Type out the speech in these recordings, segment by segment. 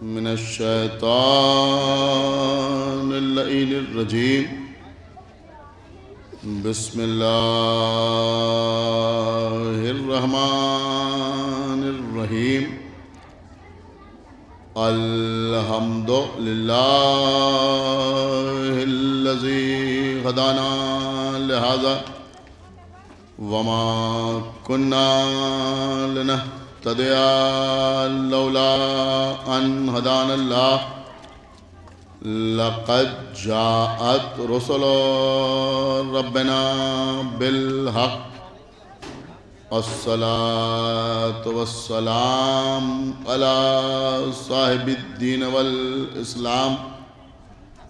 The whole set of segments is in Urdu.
من الشيطان اللعين الرجيم. بسم الله الرحمن الرحيم. الحمد لله الذي هدانا لهذا وما كنا لنهتدي لولا أن هدانا الله. لقد جاءت رسل ربنا بالحق. الصلاة والسلام على صاحب الدين والإسلام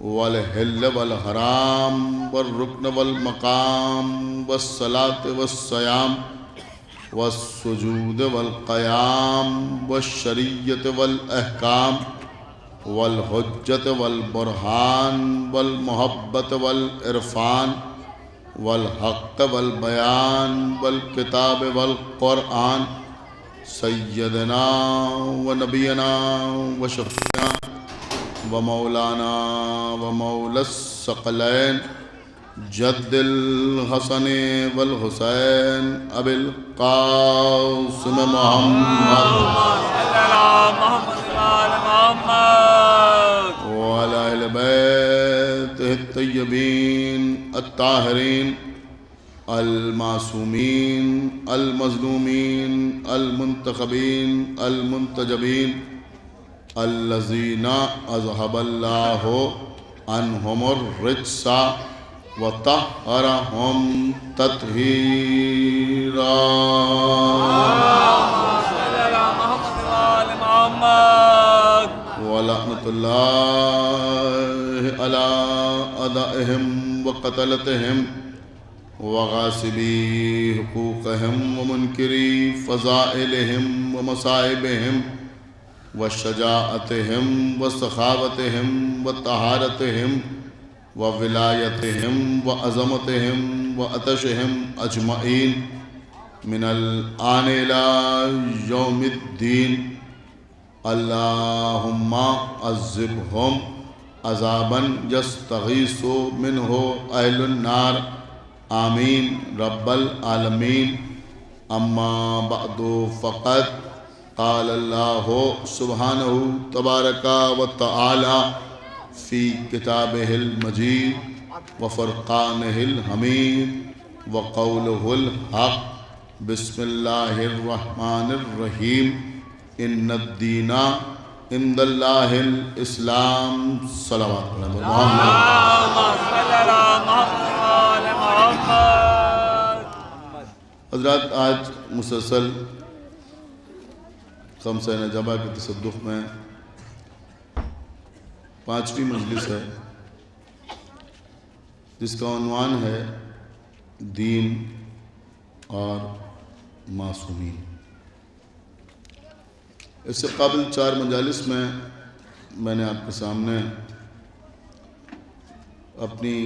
والحل والحرام والركن والمقام والصلاة والصيام والسجود والقيام والشريعة والأحكام والحجة والبرهان والمحبة والعرفان والحق والبيان والكتاب والقرآن. سيدنا ونبينا وشفيعنا ومولانا ومولى الثقلين جد الحسن والحسين أبي القاسم محمد وعلى أهل بيته الطيبين الطاهرين المعصومين المظلومين المنتخبين المنتجبين الذين أذهب الله عنهم الرجس وطهرهم تطهيرا. ولعنة الله على أعدائهم وقتلتهم وغاصبي حقوقهم ومنكري فضائلهم ومصائبهم وشجاعتهم وسخاوتهم وطهارتهم وولایتهم وعظمتهم وعطشهم اجمعین من الآن إلى يوم الدين. اللهم عذبهم عذابا يستغيث منه أهل النار. آمين رب العالمين. أما بعد فقد قال الله سبحانه تبارك وتعالى في كتابه المجيد وفرقانه الحميد وقوله الحق. بسم الله الرحمن الرحيم. إن الدين عند الله الإسلام. صلوات حضرات، آج مسلسل خمسہ نجبہ کے تصدق میں 5ویں مجلس ہے جس کا عنوان ہے دین اور معصومین. اس سے قبل 4 مجالس میں نے آپ کے سامنے اپنی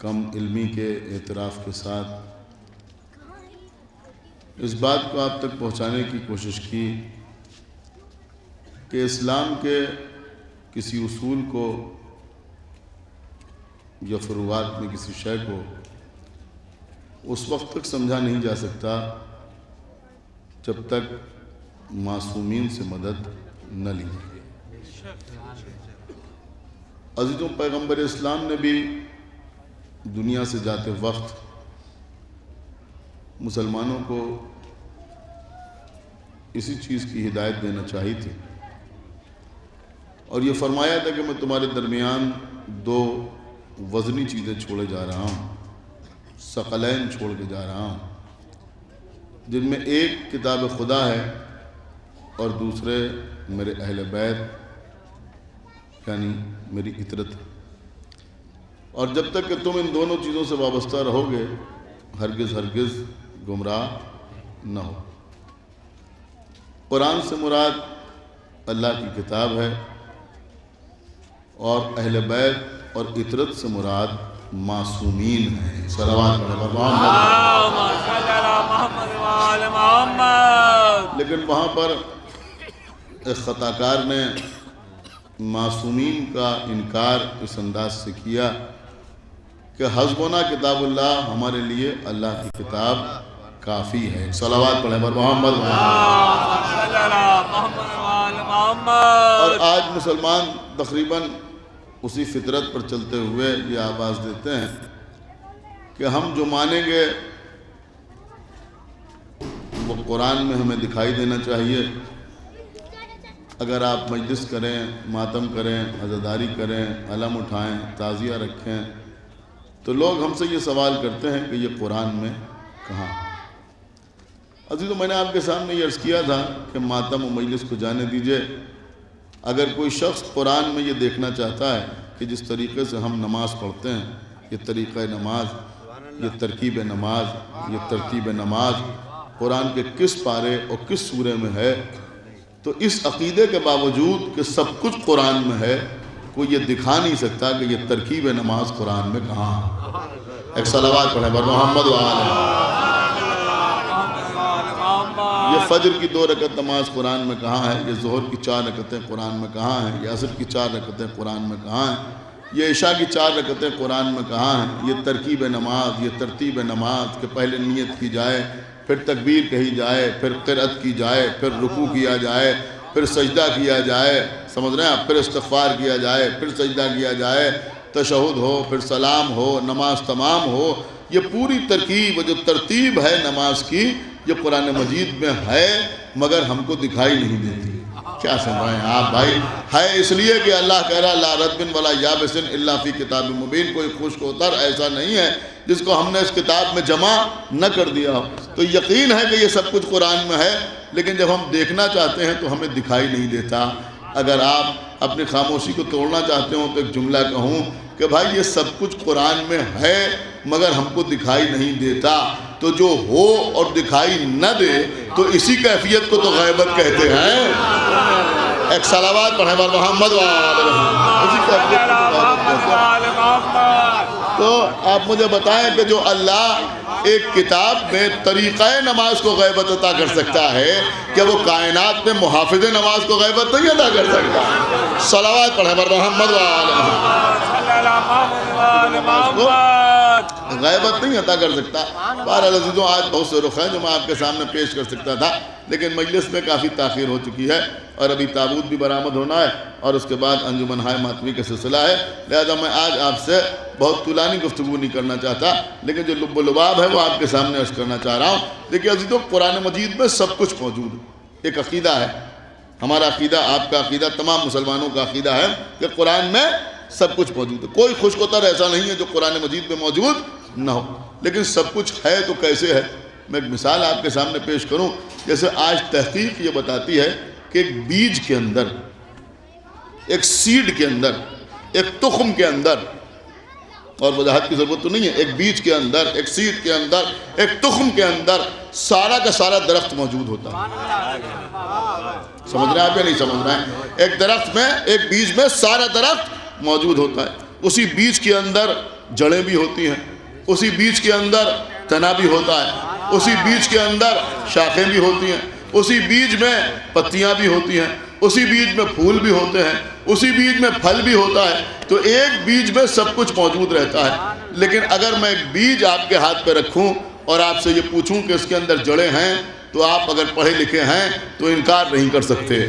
کم علمی کے اعتراف کے ساتھ اس بات کو آپ تک پہنچانے کی کوشش کی کہ اسلام کے کسی اصول کو یا فروعات میں کسی شے کو اس وقت تک سمجھا نہیں جا سکتا جب تک معصومین سے مدد نہ لی جائے. عزیزوں، پیغمبر اسلام نے بھی دنیا سے جاتے وقت مسلمانوں کو اسی چیز کی ہدایت دینا چاہی تھی اور یہ فرمایا تھا کہ میں تمہارے درمیان 2 وزنی چیزیں چھوڑے جا رہا ہوں، ثقلین چھوڑ کے جا رہا ہوں، جن میں ایک کتاب خدا ہے اور دوسرے میرے اہل بیت یعنی میری اطرت. اور جب تک کہ تم ان دونوں چیزوں سے وابستہ رہو گے ہرگز گمراہ نہ ہو. قرآن سے مراد اللہ کی کتاب ہے اور اہل بیت اور اطرت سے مراد معصومین ہیں. صلوات محمد. لیکن وہاں پر ایک خطا کار نے معصومین کا انکار اس انداز سے کیا کہ حسبنا کتاب اللہ، ہمارے لیے اللہ کی کتاب کافی ہے۔ صلوات پڑھیں پر محمد۔ اور آج مسلمان تقریباً اسی فطرت پر چلتے ہوئے یہ آواز دیتے ہیں کہ ہم جو مانیں گے وہ قرآن میں ہمیں دکھائی دینا چاہیے۔ اگر آپ مجلس کریں، ماتم کریں، عزاداری کریں، علم اٹھائیں، تعزیہ رکھیں، تو لوگ ہم سے یہ سوال کرتے ہیں کہ یہ قرآن میں کہاں؟ عزیزو، میں نے آپ کے سامنے یہ عرض کیا تھا کہ ماتم و مجلس کو جانے دیجئے۔ اگر کوئی شخص قرآن میں یہ دیکھنا چاہتا ہے کہ جس طریقے سے ہم نماز پڑھتے ہیں، یہ طریقہ نماز، یہ ترکیب نماز، یہ ترتیب نماز قرآن کے کس پارے اور کس سورے میں ہے، تو اس عقیدے کے باوجود کہ سب کچھ قرآن میں ہے، کوئی یہ دکھا نہیں سکتا کہ یہ ترکیب نماز قرآن میں کہاں ہے۔ ایک صلوات پڑھیں بر محمد و آلہ۔ یہ فجر کی 2 رکعت نماز قرآن میں کہاں ہے؟ یہ ظہر کی 4 رکعتیں قرآن میں کہاں ہیں؟ یہ عصر کی 4 رکعتیں قرآن میں کہاں ہیں؟ یہ عشاء کی 4 رکعتیں قرآن میں کہاں ہیں؟ یہ ترکیب نماز، یہ ترتیب نماز کہ پہلے نیت کی جائے، پھر تکبیر کہی جائے، پھر قرأت کی جائے، پھر رکوع کیا جائے، پھر سجدہ کیا جائے، سمجھ رہے ہیں آپ، پھر استغفار کیا جائے، پھر سجدہ کیا جائے، تشہد ہو، پھر سلام ہو، نماز تمام ہو۔ یہ پوری ترکیب جو ترتیب ہے نماز کی، یہ قرآن مجید میں ہے مگر ہم کو دکھائی نہیں دیتی۔ کیا سمجھ رہے ہیں آپ بھائی؟ ہے اس لیے کہ اللہ کہہ رہا لا رطب ولا یابس الا فی کتاب مبین، کوئی خشک وتر ایسا نہیں ہے جس کو ہم نے اس کتاب میں جمع نہ کر دیا ہو۔ تو یقین ہے کہ یہ سب کچھ قرآن میں ہے، لیکن جب ہم دیکھنا چاہتے ہیں تو ہمیں دکھائی نہیں دیتا۔ اگر آپ اپنی خاموشی کو توڑنا چاہتے ہو تو ایک جملہ کہوں کہ بھائی یہ سب کچھ قرآن میں ہے مگر ہم کو دکھائی نہیں دیتا، تو جو ہو اور دکھائی نہ دے تو اسی کیفیت کو تو غیبت کہتے ہیں۔ ایک صلوات پڑھیں بر محمد و آلہ محمد۔ اسی کیفیت کو تو غیبت کہتے ہیں۔ تو آپ مجھے بتائیں کہ جو اللہ ایک کتاب میں طریقہ نماز کو غیبت عطا کر سکتا ہے، کہ وہ کائنات میں محافظ نماز کو غیبت نہیں عطا کر سکتا؟ صلوات پڑھیں بر محمد و آلہ محمد۔ غیبت نہیں عطا کر سکتا۔ بہرحال عزیزوں، آج بہت سے رخ ہیں جو میں آپ کے سامنے پیش کر سکتا تھا، لیکن مجلس میں کافی تاخیر ہو چکی ہے اور ابھی تابوت بھی برآمد ہونا ہے اور اس کے بعد انجمن ہائے ماتمی کا سلسلہ ہے، لہذا میں آج آپ سے بہت طولانی گفتگو نہیں کرنا چاہتا، لیکن جو لب و لباب ہے وہ آپ کے سامنے عرض کرنا چاہ رہا ہوں۔ دیکھیے عزیزوں، قرآن مجید میں سب کچھ موجود ہے۔ ایک عقیدہ ہے، ہمارا عقیدہ، آپ کا عقیدہ، تمام مسلمانوں کا عقیدہ ہے کہ قرآن میں سب کچھ موجود ہے۔ کوئی خشک وتر ایسا نہیں ہے جو قرآن مجید میں موجود نہ ہو، لیکن سب کچھ ہے تو کیسے ہے؟ میں ایک مثال آپ کے سامنے پیش کروں۔ جیسے آج تحقیق یہ بتاتی ہے کہ ایک بیج کے اندر، ایک سیڈ کے اندر، ایک تخم کے اندر، اور وضاحت کی ضرورت تو نہیں ہے، ایک بیج کے اندر، ایک سیڈ کے اندر، ایک تخم کے اندر سارا کا سارا درخت موجود ہوتا ہے۔ سمجھ رہے ہیں آپ یا نہیں سمجھ رہے ہیں؟ ایک درخت میں، ایک بیج میں سارا درخت موجود ہوتا ہے۔ اسی بیج کے اندر جڑیں بھی ہوتی ہیں، اسی بیج کے اندر تنا بھی ہوتا ہے، اسی بیج کے اندر شاخیں بھی ہوتی ہیں، اسی بیج میں پتیاں بھی ہوتی ہیں، اسی بیج میں پھول بھی ہوتے ہیں، اسی بیج میں پھل بھی ہوتا ہے۔ تو ایک بیج میں سب کچھ موجود رہتا ہے، لیکن اگر میں ایک بیج آپ کے ہاتھ پہ رکھوں اور آپ سے یہ پوچھوں کہ اس کے اندر جڑیں ہیں، تو آپ اگر پڑھے لکھے ہیں تو انکار نہیں کر سکتے۔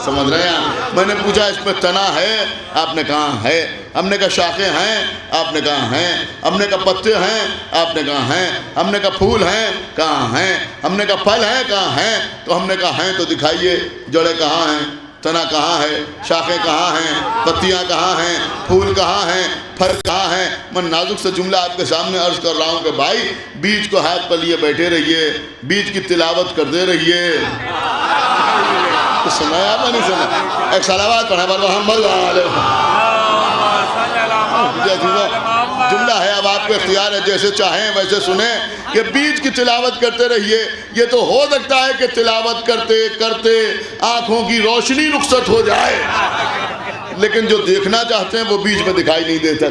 سمجھ رہے ہیں؟ میں نے پوچھا اس میں تنا ہے، آپ نے کہا ہے۔ ہم نے کہا شاخیں ہیں، آپ نے کہا ہیں۔ ہم نے کہا پتے ہیں، آپ نے کہا ہیں۔ ہم نے کہا پھول ہیں، کہاں ہیں؟ ہم نے کہا پھل ہیں، کہاں ہیں؟ تو ہم نے کہا ہیں تو دکھائیے، جڑیں کہاں ہیں، تنا کہاں ہے، شاخیں کہاں ہیں، پتیاں کہاں ہیں، پھول کہاں ہیں، پھل کہاں ہیں؟ میں نازک سے جملہ آپ کے سامنے عرض کر رہا ہوں کہ بھائی بیج کو ہاتھ پر لیے بیٹھے رہیے، بیج کی تلاوت کرتے رہیے۔ سنا ہے آپ نے نہیں سنا؟ ایک صلوات پڑھیں بر محمد علیہ۔ جملہ ہے، اب آپ کو اختیار ہے، جیسے چاہیں ویسے سنیں کہ بیج کی تلاوت کرتے رہیے۔ یہ تو ہو سکتا ہے کہ تلاوت کرتے کرتے آنکھوں کی روشنی رخصت ہو جائے، لیکن جو دیکھنا چاہتے ہیں وہ بیچ میں دکھائی نہیں دیتا.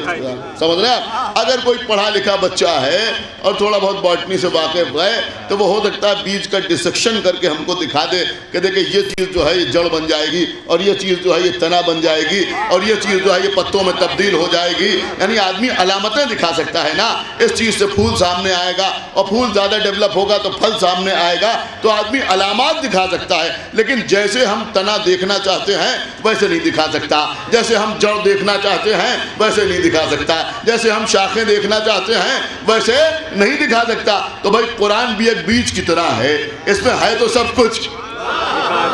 سمجھ رہے ہیں؟ اگر کوئی پڑھا لکھا بچہ ہے اور تھوڑا بہت باٹنی سے واقف ہے تو وہ ہو سکتا ہے بیج کا ڈسیکشن کر کے ہم کو دکھا دے کہ دیکھیں یہ چیز جو ہے یہ جڑ بن جائے گی, اور یہ چیز جو ہے یہ تنا بن جائے گی, اور یہ چیز جو ہے یہ پتوں میں تبدیل ہو جائے گی. یعنی آدمی علامتیں دکھا سکتا ہے نا, اس چیز سے پھول سامنے آئے گا, اور پھول زیادہ ڈیولپ ہوگا تو پھل سامنے آئے گا, تو آدمی علامات دکھا سکتا ہے. لیکن جیسے ہم تنا دیکھنا چاہتے ہیں ویسے نہیں دکھا سکتا, جیسے ہم جڑ دیکھنا چاہتے ہیں ویسے نہیں دکھا سکتا, جیسے ہم شاخیں دیکھنا چاہتے ہیں ویسے نہیں دکھا سکتا. تو بھائی قرآن بھی ایک بیج کی طرح ہے, اس میں ہے تو سب کچھ,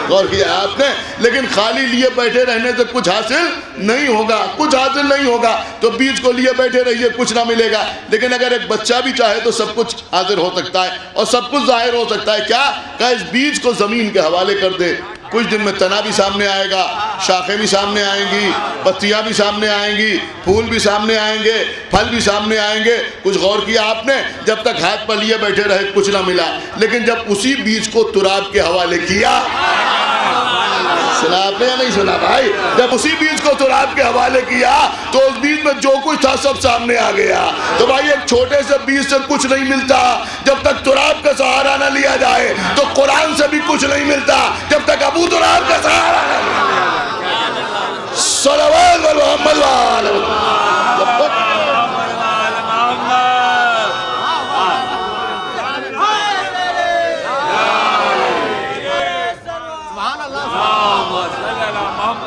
غور کیا آپ نے, لیکن خالی لیے بیٹھے رہنے سے کچھ حاصل نہیں ہوگا, کچھ حاصل نہیں ہوگا. تو بیج کو لیے بیٹھے رہیے کچھ نہ ملے گا. لیکن اگر ایک بچہ بھی چاہے تو سب کچھ حاضر ہو سکتا ہے اور سب کچھ ظاہر ہو سکتا ہے. کیا کہ اس بیج کو زمین کے حوالے کر دے, کچھ دن میں تنا بھی سامنے آئے گا, شاخیں بھی سامنے آئیں گی, پتیاں بھی سامنے آئیں گی, پھول بھی سامنے آئیں گے, پھل بھی سامنے آئیں گے. کچھ غور کیا آپ نے؟ جب تک ہاتھ پر لیے بیٹھے رہے کچھ نہ ملا, لیکن جب اسی بیج کو تراب کے حوالے کیا, سنا آپ نے یا نہیں سنا بھائی؟ جب اسی بیج کو تراب کے حوالے کیا تو اس بیج میں جو کچھ تھا سب سامنے آ گیا. تو بھائی ایک چھوٹے سے بیج سے کچھ نہیں ملتا جب تک تراب کا سہارا نہ لیا جائے, تو قرآن سے بھی کچھ نہیں ملتا جب تک ابو تراب کا سہارا نہ لیا جائے. صلوات محمد وعلى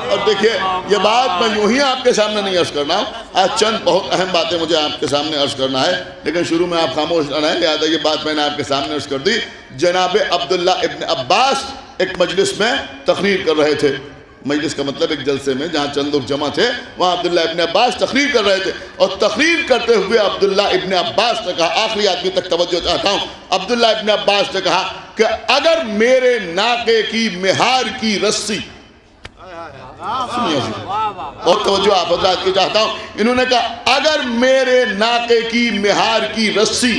اور دیکھیے یہ بات میں یوں ہی آپ کے سامنے نہیں عرض کرنا ہوں, آج چند بہت اہم باتیں مجھے آپ کے سامنے عرض کرنا ہے, لیکن شروع میں آپ خاموش نہ رہیں, لہذا یہ بات میں نے آپ کے سامنے عرض کر دی. جناب عبداللہ ابن عباس ایک مجلس میں تقریر کر رہے تھے, مجلس کا مطلب ایک جلسے میں جہاں چند لوگ جمع تھے, وہاں عبداللہ ابن عباس تقریر کر رہے تھے. اور تقریر کرتے ہوئے عبداللہ ابن عباس نے کہا, آخری آدمی تک توجہ چاہتا ہوں, عبداللہ ابن عباس نے کہا کہ اگر میرے ناقے کی مہار کی رسی, اور توجہ آپ حضرات کی چاہتا ہوں, انہوں نے کہا اگر میرے ناقے کی مہار کی رسی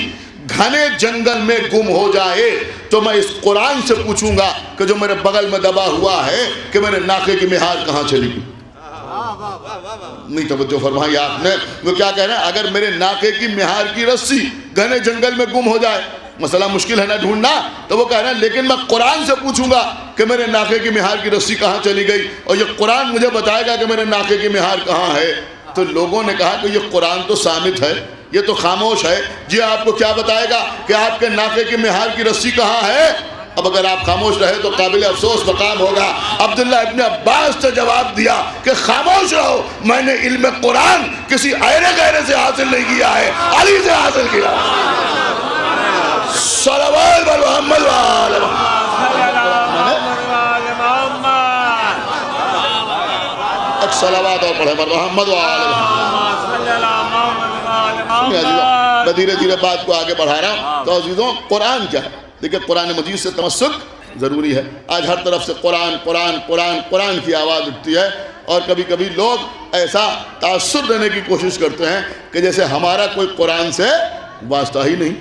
گھنے جنگل میں گم ہو جائے تو میں اس قرآن سے پوچھوں گا کہ جو میرے بغل میں دبا ہوا ہے کہ میرے ناقے کی مہار کہاں چلی گئی. نہیں توجہ فرمائی آپ نے, وہ کیا کہہ رہے ہیں؟ اگر میرے ناقے کی مہار کی رسی گھنے جنگل میں گم ہو جائے, مسئلہ مشکل ہے نا ڈھونڈنا, تو وہ کہہ رہے ہیں لیکن میں قرآن سے پوچھوں گا کہ میرے ناقے کی مہار کی رسی کہاں چلی گئی, اور یہ قرآن مجھے بتائے گا کہ میرے ناقے کی مہار کہاں ہے. تو لوگوں نے کہا کہ یہ قرآن تو صامت ہے, یہ تو خاموش ہے, جی آپ کو کیا بتائے گا کہ آپ کے ناقے کی مہار کی رسی کہاں ہے؟ اب اگر آپ خاموش رہے تو قابل افسوس مقام ہوگا. عبداللہ ابن عباس نے جواب دیا کہ خاموش رہو, میں نے علم قرآن کسی غیرے سے حاصل نہیں کیا ہے, علی سے حاصل کیا. صلوات محمد وعلى صلوات اور پڑھے محمد وعلى. میں دھیرے دھیرے بات کو آگے بڑھا رہا ہوں. تو عزیزوں قرآن کیا ہے؟ دیکھیں قرآن مجید سے تمسک ضروری ہے. آج ہر طرف سے قرآن قرآن قرآن قرآن کی آواز اٹھتی ہے, اور کبھی کبھی لوگ ایسا تاثر دینے کی کوشش کرتے ہیں کہ جیسے ہمارا کوئی قرآن سے واسطہ ہی نہیں,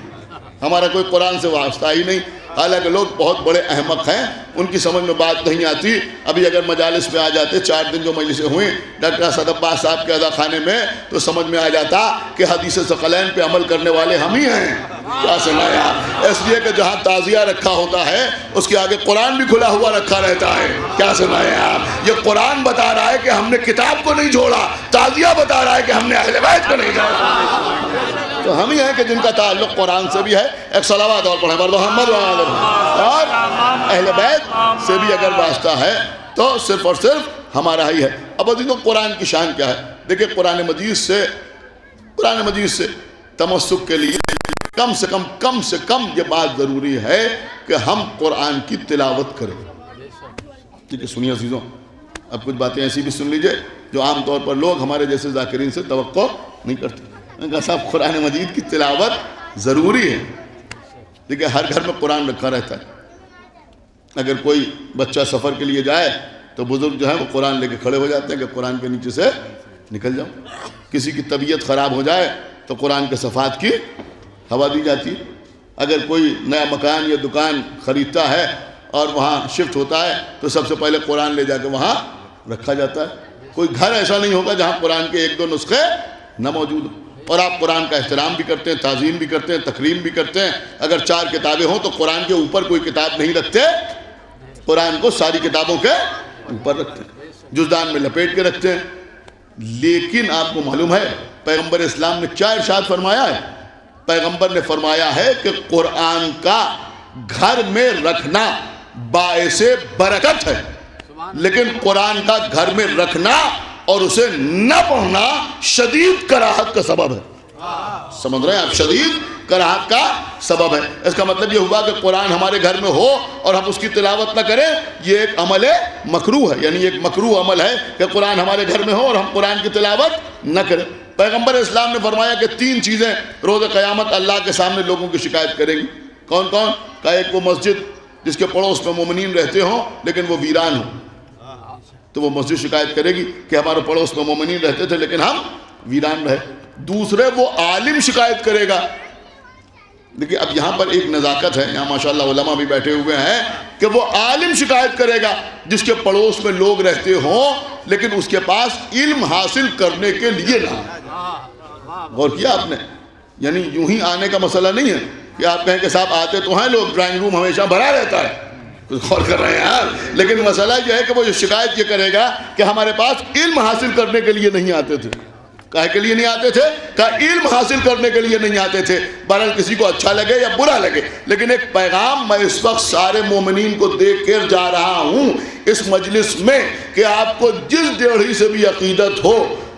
ہمارا کوئی قرآن سے واسطہ ہی نہیں. حالانکہ لوگ بہت بڑے احمق ہیں, ان کی سمجھ میں بات نہیں آتی. ابھی اگر مجالس میں آ جاتے, 4 دن جو مجلسیں ہوئیں ڈاکٹر اسد عباس صاحب کے اذاخانے میں, تو سمجھ میں آ جاتا کہ حدیث ثقلین پہ عمل کرنے والے ہم ہی ہیں. کیا سنایا؟ اس لیے کہ جہاں تعزیہ رکھا ہوتا ہے اس کے آگے قرآن بھی کھلا ہوا رکھا رہتا ہے. کیا سنایا آپ؟ یہ قرآن بتا رہا ہے کہ ہم نے کتاب کو نہیں چھوڑا, تعزیہ بتا رہا ہے کہ ہم نے اہل بیت کو نہیں چھوڑا. تو ہم ہی ہیں کہ جن کا تعلق قرآن سے بھی ہے. ایک صلوات اور پڑھیں محمد وعلى, اور اہل بیت سے بھی اگر واسطہ ہے تو صرف اور صرف ہمارا ہی ہے. اب عزیزوں قرآن کی شان کیا ہے؟ دیکھیں قرآن مجید سے تمسک کے لیے کم سے کم یہ بات ضروری ہے کہ ہم قرآن کی تلاوت کریں. ٹھیک ہے, سنیے عزیزوں, اب کچھ باتیں ایسی بھی سن لیجئے جو عام طور پر لوگ ہمارے جیسے ذاکرین سے توقع نہیں کرتے. میں کہا صاحب قرآن مجید کی تلاوت ضروری ہے. دیکھیں ہر گھر میں قرآن رکھا رہتا ہے. اگر کوئی بچہ سفر کے لیے جائے تو بزرگ جو ہیں وہ قرآن لے کے کھڑے ہو جاتے ہیں کہ قرآن کے نیچے سے نکل جاؤ. کسی کی طبیعت خراب ہو جائے تو قرآن کے صفحات کی ہوا دی جاتی ہے. اگر کوئی نیا مکان یا دکان خریدتا ہے اور وہاں شفٹ ہوتا ہے تو سب سے پہلے قرآن لے جا کے وہاں رکھا جاتا ہے. کوئی گھر ایسا نہیں ہوگا جہاں قرآن کے ایک دو نسخے نہ موجود ہوں. اور آپ قرآن کا احترام بھی کرتے ہیں, تعظیم بھی کرتے ہیں, تکریم بھی کرتے ہیں. اگر 4 کتابیں ہوں تو قرآن کے اوپر کوئی کتاب نہیں رکھتے, قرآن کو ساری کتابوں کے اوپر رکھتے ہیں, جزدان میں لپیٹ کے رکھتے ہیں. لیکن آپ کو معلوم ہے پیغمبر اسلام نے کیا ارشاد فرمایا ہے؟ پیغمبر نے فرمایا ہے کہ قرآن کا گھر میں رکھنا باعث برکت ہے, لیکن قرآن کا گھر میں رکھنا اور اسے نہ پڑھنا شدید کراہت کا سبب ہے. سمجھ رہے ہیں آپ؟ شدید کراہت کا سبب ہے. اس کا مطلب یہ ہوا کہ قرآن ہمارے گھر میں ہو اور ہم اس کی تلاوت نہ کریں, یہ ایک عمل مکروہ ہے. یعنی ایک مکروہ عمل ہے کہ قرآن ہمارے گھر میں ہو اور ہم قرآن کی تلاوت نہ کریں. پیغمبر اسلام نے فرمایا کہ 3 چیزیں روز قیامت اللہ کے سامنے لوگوں کی شکایت کریں گی. کون کون؟ کہ ایک وہ مسجد جس کے پڑوس میں مومنین رہتے ہوں لیکن وہ ویران ہوں, تو وہ مسجد شکایت کرے گی کہ ہمارے پڑوس میں مومنین رہتے تھے لیکن ہم ویران رہے. دوسرے وہ عالم شکایت کرے گا. دیکھیے اب یہاں پر ایک نزاکت ہے, یہاں ماشاءاللہ علماء بھی بیٹھے ہوئے ہیں, کہ وہ عالم شکایت کرے گا جس کے پڑوس میں لوگ رہتے ہوں لیکن اس کے پاس علم حاصل کرنے کے لیے نہ. غور کیا آپ نے؟ یعنی یوں ہی آنے کا مسئلہ نہیں ہے کہ آپ کہیں کہ صاحب آتے تو ہیں لوگ, ڈرائنگ روم ہمیشہ بھرا رہتا ہے, کچھ غور کر رہے ہیں آپ. لیکن مسئلہ یہ ہے کہ وہ شکایت یہ کرے گا کہ ہمارے پاس علم حاصل کرنے کے لیے نہیں آتے تھے. کہے کے لیے نہیں آتے تھے؟ کہ علم حاصل کرنے کے لیے نہیں آتے تھے. بہرحال کسی کو اچھا لگے یا برا لگے, لیکن ایک پیغام میں اس وقت سارے مومنین کو دے کر جا رہا ہوں اس مجلس میں کہ آپ کو جس ڈیوڑھی سے بھی عقیدت ہو,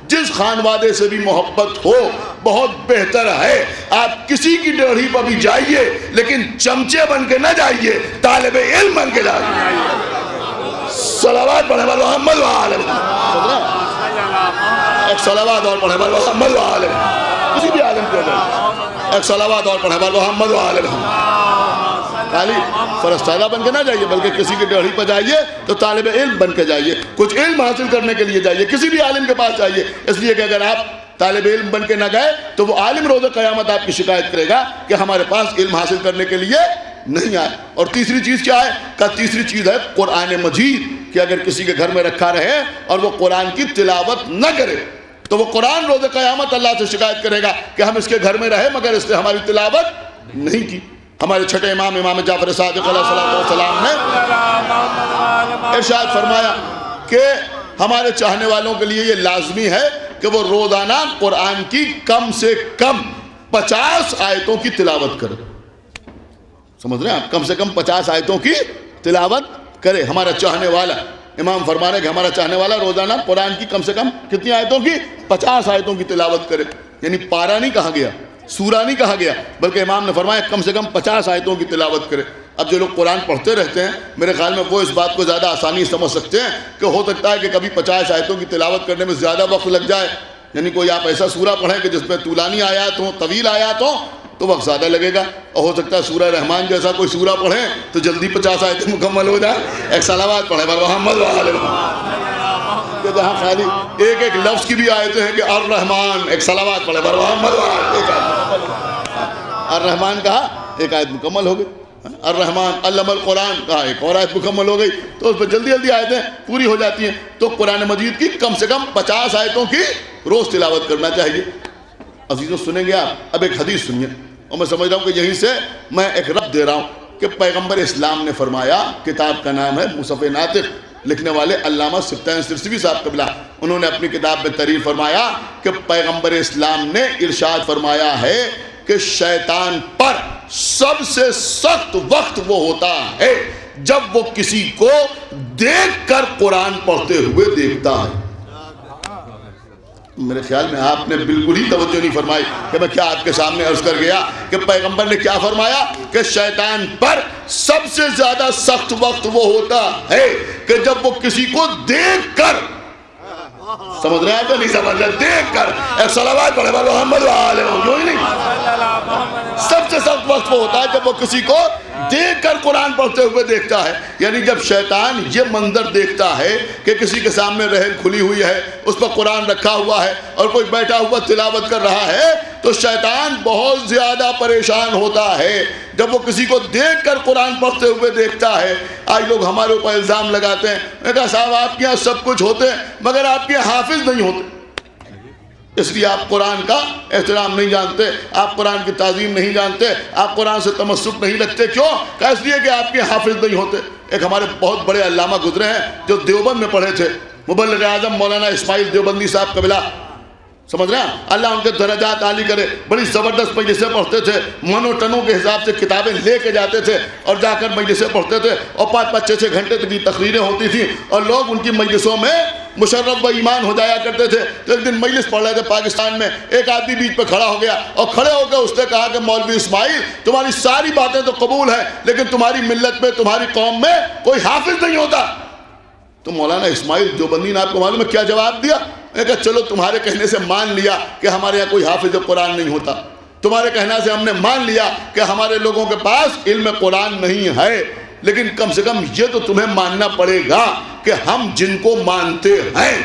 جس خانوادے سے بھی محبت ہو, بہت بہتر ہے آپ کسی کی ڈیوڑھی پر بھی جائیے لیکن چمچے بن کے نہ جائیے, طالب علم بن کے جائیے. صلوات پڑھے بل محمد وآلہ محمد. ایک صلوات اور پڑھے بل محمد وآلہ محمد. کسی بھی عالم کے اندر ایک صلوات اور پڑھے بل محمد وآلہ محمد. خالی فرستادہ بن کے نہ جائیے بلکہ کسی کی ڈیوڑھی پر جائیے تو طالب علم بن کے جائیے, کچھ علم حاصل کرنے کے لیے جائیے, کسی بھی عالم کے پاس جائیے. اس لیے کہ اگر آپ طالب علم بن کے نہ گئے تو وہ عالم روز قیامت آپ کی شکایت کرے گا کہ ہمارے پاس علم حاصل کرنے کے لیے نہیں آئے. اور تیسری چیز کیا ہے؟ کہ تیسری چیز ہے قرآن مجید, کہ اگر کسی کے گھر میں رکھا رہے اور وہ قرآن کی تلاوت نہ کرے تو وہ قرآن روز قیامت اللہ سے شکایت کرے گا کہ ہم اس کے گھر میں رہے مگر اس نے ہماری تلاوت نہیں کی. ہمارے چھٹے امام جعفر صادق علیہ السلام نے ارشاد فرمایا کہ ہمارے چاہنے والوں کے لیے یہ لازمی ہے کہ وہ روزانہ قرآن کی کم سے کم 50 آیتوں کی تلاوت کرے. سمجھ رہے ہیں آپ؟ کم سے کم 50 آیتوں کی تلاوت کرے. ہمارا چاہنے والا امام فرما رہے کہ ہمارا چاہنے والا روزانہ قرآن کی کم سے کم کتنی آیتوں کی؟ 50 آیتوں کی تلاوت کرے. یعنی پارا نہیں کہا گیا, سورہ نہیں کہا گیا, بلکہ امام نے فرمایا کم سے کم 50 آیتوں کی تلاوت کرے. اب جو لوگ قرآن پڑھتے رہتے ہیں میرے خیال میں وہ اس بات کو زیادہ آسانی سمجھ سکتے ہیں کہ ہو سکتا ہے کہ کبھی 50 آیتوں کی تلاوت کرنے میں زیادہ وقت لگ جائے. یعنی کوئی آپ ایسا سورہ پڑھیں کہ جس میں طولانی آیات ہوں, طویل آیات ہوں, تو وقت زیادہ لگے گا. اور ہو سکتا ہے سورہ رحمان جیسا کوئی سورہ پڑھیں تو جلدی 50 آیتیں مکمل ہو جائے. ایک صلوات پڑھیں بر محمد وآلہ محمد, کہ جہاں خالی ایک ایک لفظ کی بھی آیتیں ہیں کہ الرحمن, ایک صلوات پڑھیں بر محمد وآلہ. الرحمن کہا ایک آیت مکمل ہو گئی, الرحمن علم القرآن کہا ایک اور آیت مکمل ہو گئی, تو اس پہ جلدی جلدی آیتیں پوری ہو جاتی ہیں. تو قرآن مجید کی کم سے کم 50 آیتوں کی روز تلاوت کرنا چاہیے. عزیزوں سنیں گے آپ؟ اب ایک حدیث سنیے, اور میں سمجھ رہا ہوں کہ یہیں سے میں ایک رب دے رہا ہوں کہ پیغمبر اسلام نے فرمایا, کتاب کا نام ہے مصحف ناطق, لکھنے والے علامہ سبطین سرسوی صاحب قبلہ, انہوں نے اپنی کتاب میں تحریر فرمایا کہ پیغمبر اسلام نے ارشاد فرمایا ہے کہ شیطان پر سب سے سخت وقت وہ ہوتا ہے جب وہ کسی کو دیکھ کر قرآن پڑھتے ہوئے دیکھتا ہے. میرے خیال میں آپ نے بالکل ہی توجہ نہیں فرمائی کہ میں کیا آپ کے سامنے عرض کر گیا کہ پیغمبر نے کیا فرمایا کہ شیطان پر سب سے زیادہ سخت وقت وہ ہوتا ہے کہ جب وہ کسی کو دیکھ کر, سمجھ رہے ہیں تو نہیں سمجھ رہے, دیکھ کر, ایک صلوات پڑھے بر محمد وآلہ محمد. سب سے سخت وقت وہ ہوتا ہے جب وہ کسی کو دیکھ کر قرآن پڑھتے ہوئے دیکھتا ہے. یعنی جب شیطان یہ منظر دیکھتا ہے کہ کسی کے سامنے رحل کھلی ہوئی ہے, اس پر قرآن رکھا ہوا ہے اور کوئی بیٹھا ہوا تلاوت کر رہا ہے, تو شیطان بہت زیادہ پریشان ہوتا ہے جب وہ کسی کو دیکھ کر قرآن پڑھتے ہوئے دیکھتا ہے۔ آج لوگ ہمارے اوپر الزام لگاتے ہیں، میں کہا صاحب آپ کے یہاں سب کچھ ہوتے ہیں مگر آپ کے یہاں حافظ نہیں ہوتے، اس لیے آپ قرآن کا احترام نہیں جانتے، آپ قرآن کی تعظیم نہیں جانتے، آپ قرآن سے تمسک نہیں رکھتے۔ کیوں؟ کہ اس لیے کہ آپ کے حافظ نہیں ہوتے۔ ایک ہمارے بہت بڑے علامہ گزرے ہیں جو دیوبند میں پڑھے تھے، مبلغ اعظم مولانا اسماعیل دیوبندی صاحب قبلہ، سمجھ رہے ہیں، اللہ ان کے درجات عالی کرے، بڑی زبردست مجلسیں پڑھتے تھے، منو ٹنوں کے حساب سے کتابیں لے کے جاتے تھے اور جا کر مجلسیں پڑھتے تھے، اور 5-5 6-6 گھنٹے تک کی تقریریں ہوتی تھیں اور لوگ ان کی مجلسوں میں مشرف و ایمان ہو جایا کرتے تھے۔ تو ایک دن مجلس پڑھ رہے تھے پاکستان میں، ایک آدمی بیچ پہ کھڑا ہو گیا اور کھڑے ہو کے اس نے کہا کہ مولوی اسماعیل تمہاری ساری باتیں تو قبول ہیں لیکن تمہاری ملت میں، تمہاری قوم میں کوئی حافظ نہیں ہوتا۔ تو مولانا اسماعیل دیوبندی نے آپ کو معلوم ہے کیا جواب دیا؟ میں کہا چلو تمہارے کہنے سے مان لیا کہ ہمارے یہاں کوئی حافظ قرآن نہیں ہوتا، تمہارے کہنے سے ہم نے مان لیا کہ ہمارے لوگوں کے پاس علم قرآن نہیں ہے، لیکن کم سے کم یہ تو تمہیں ماننا پڑے گا کہ ہم جن کو مانتے ہیں،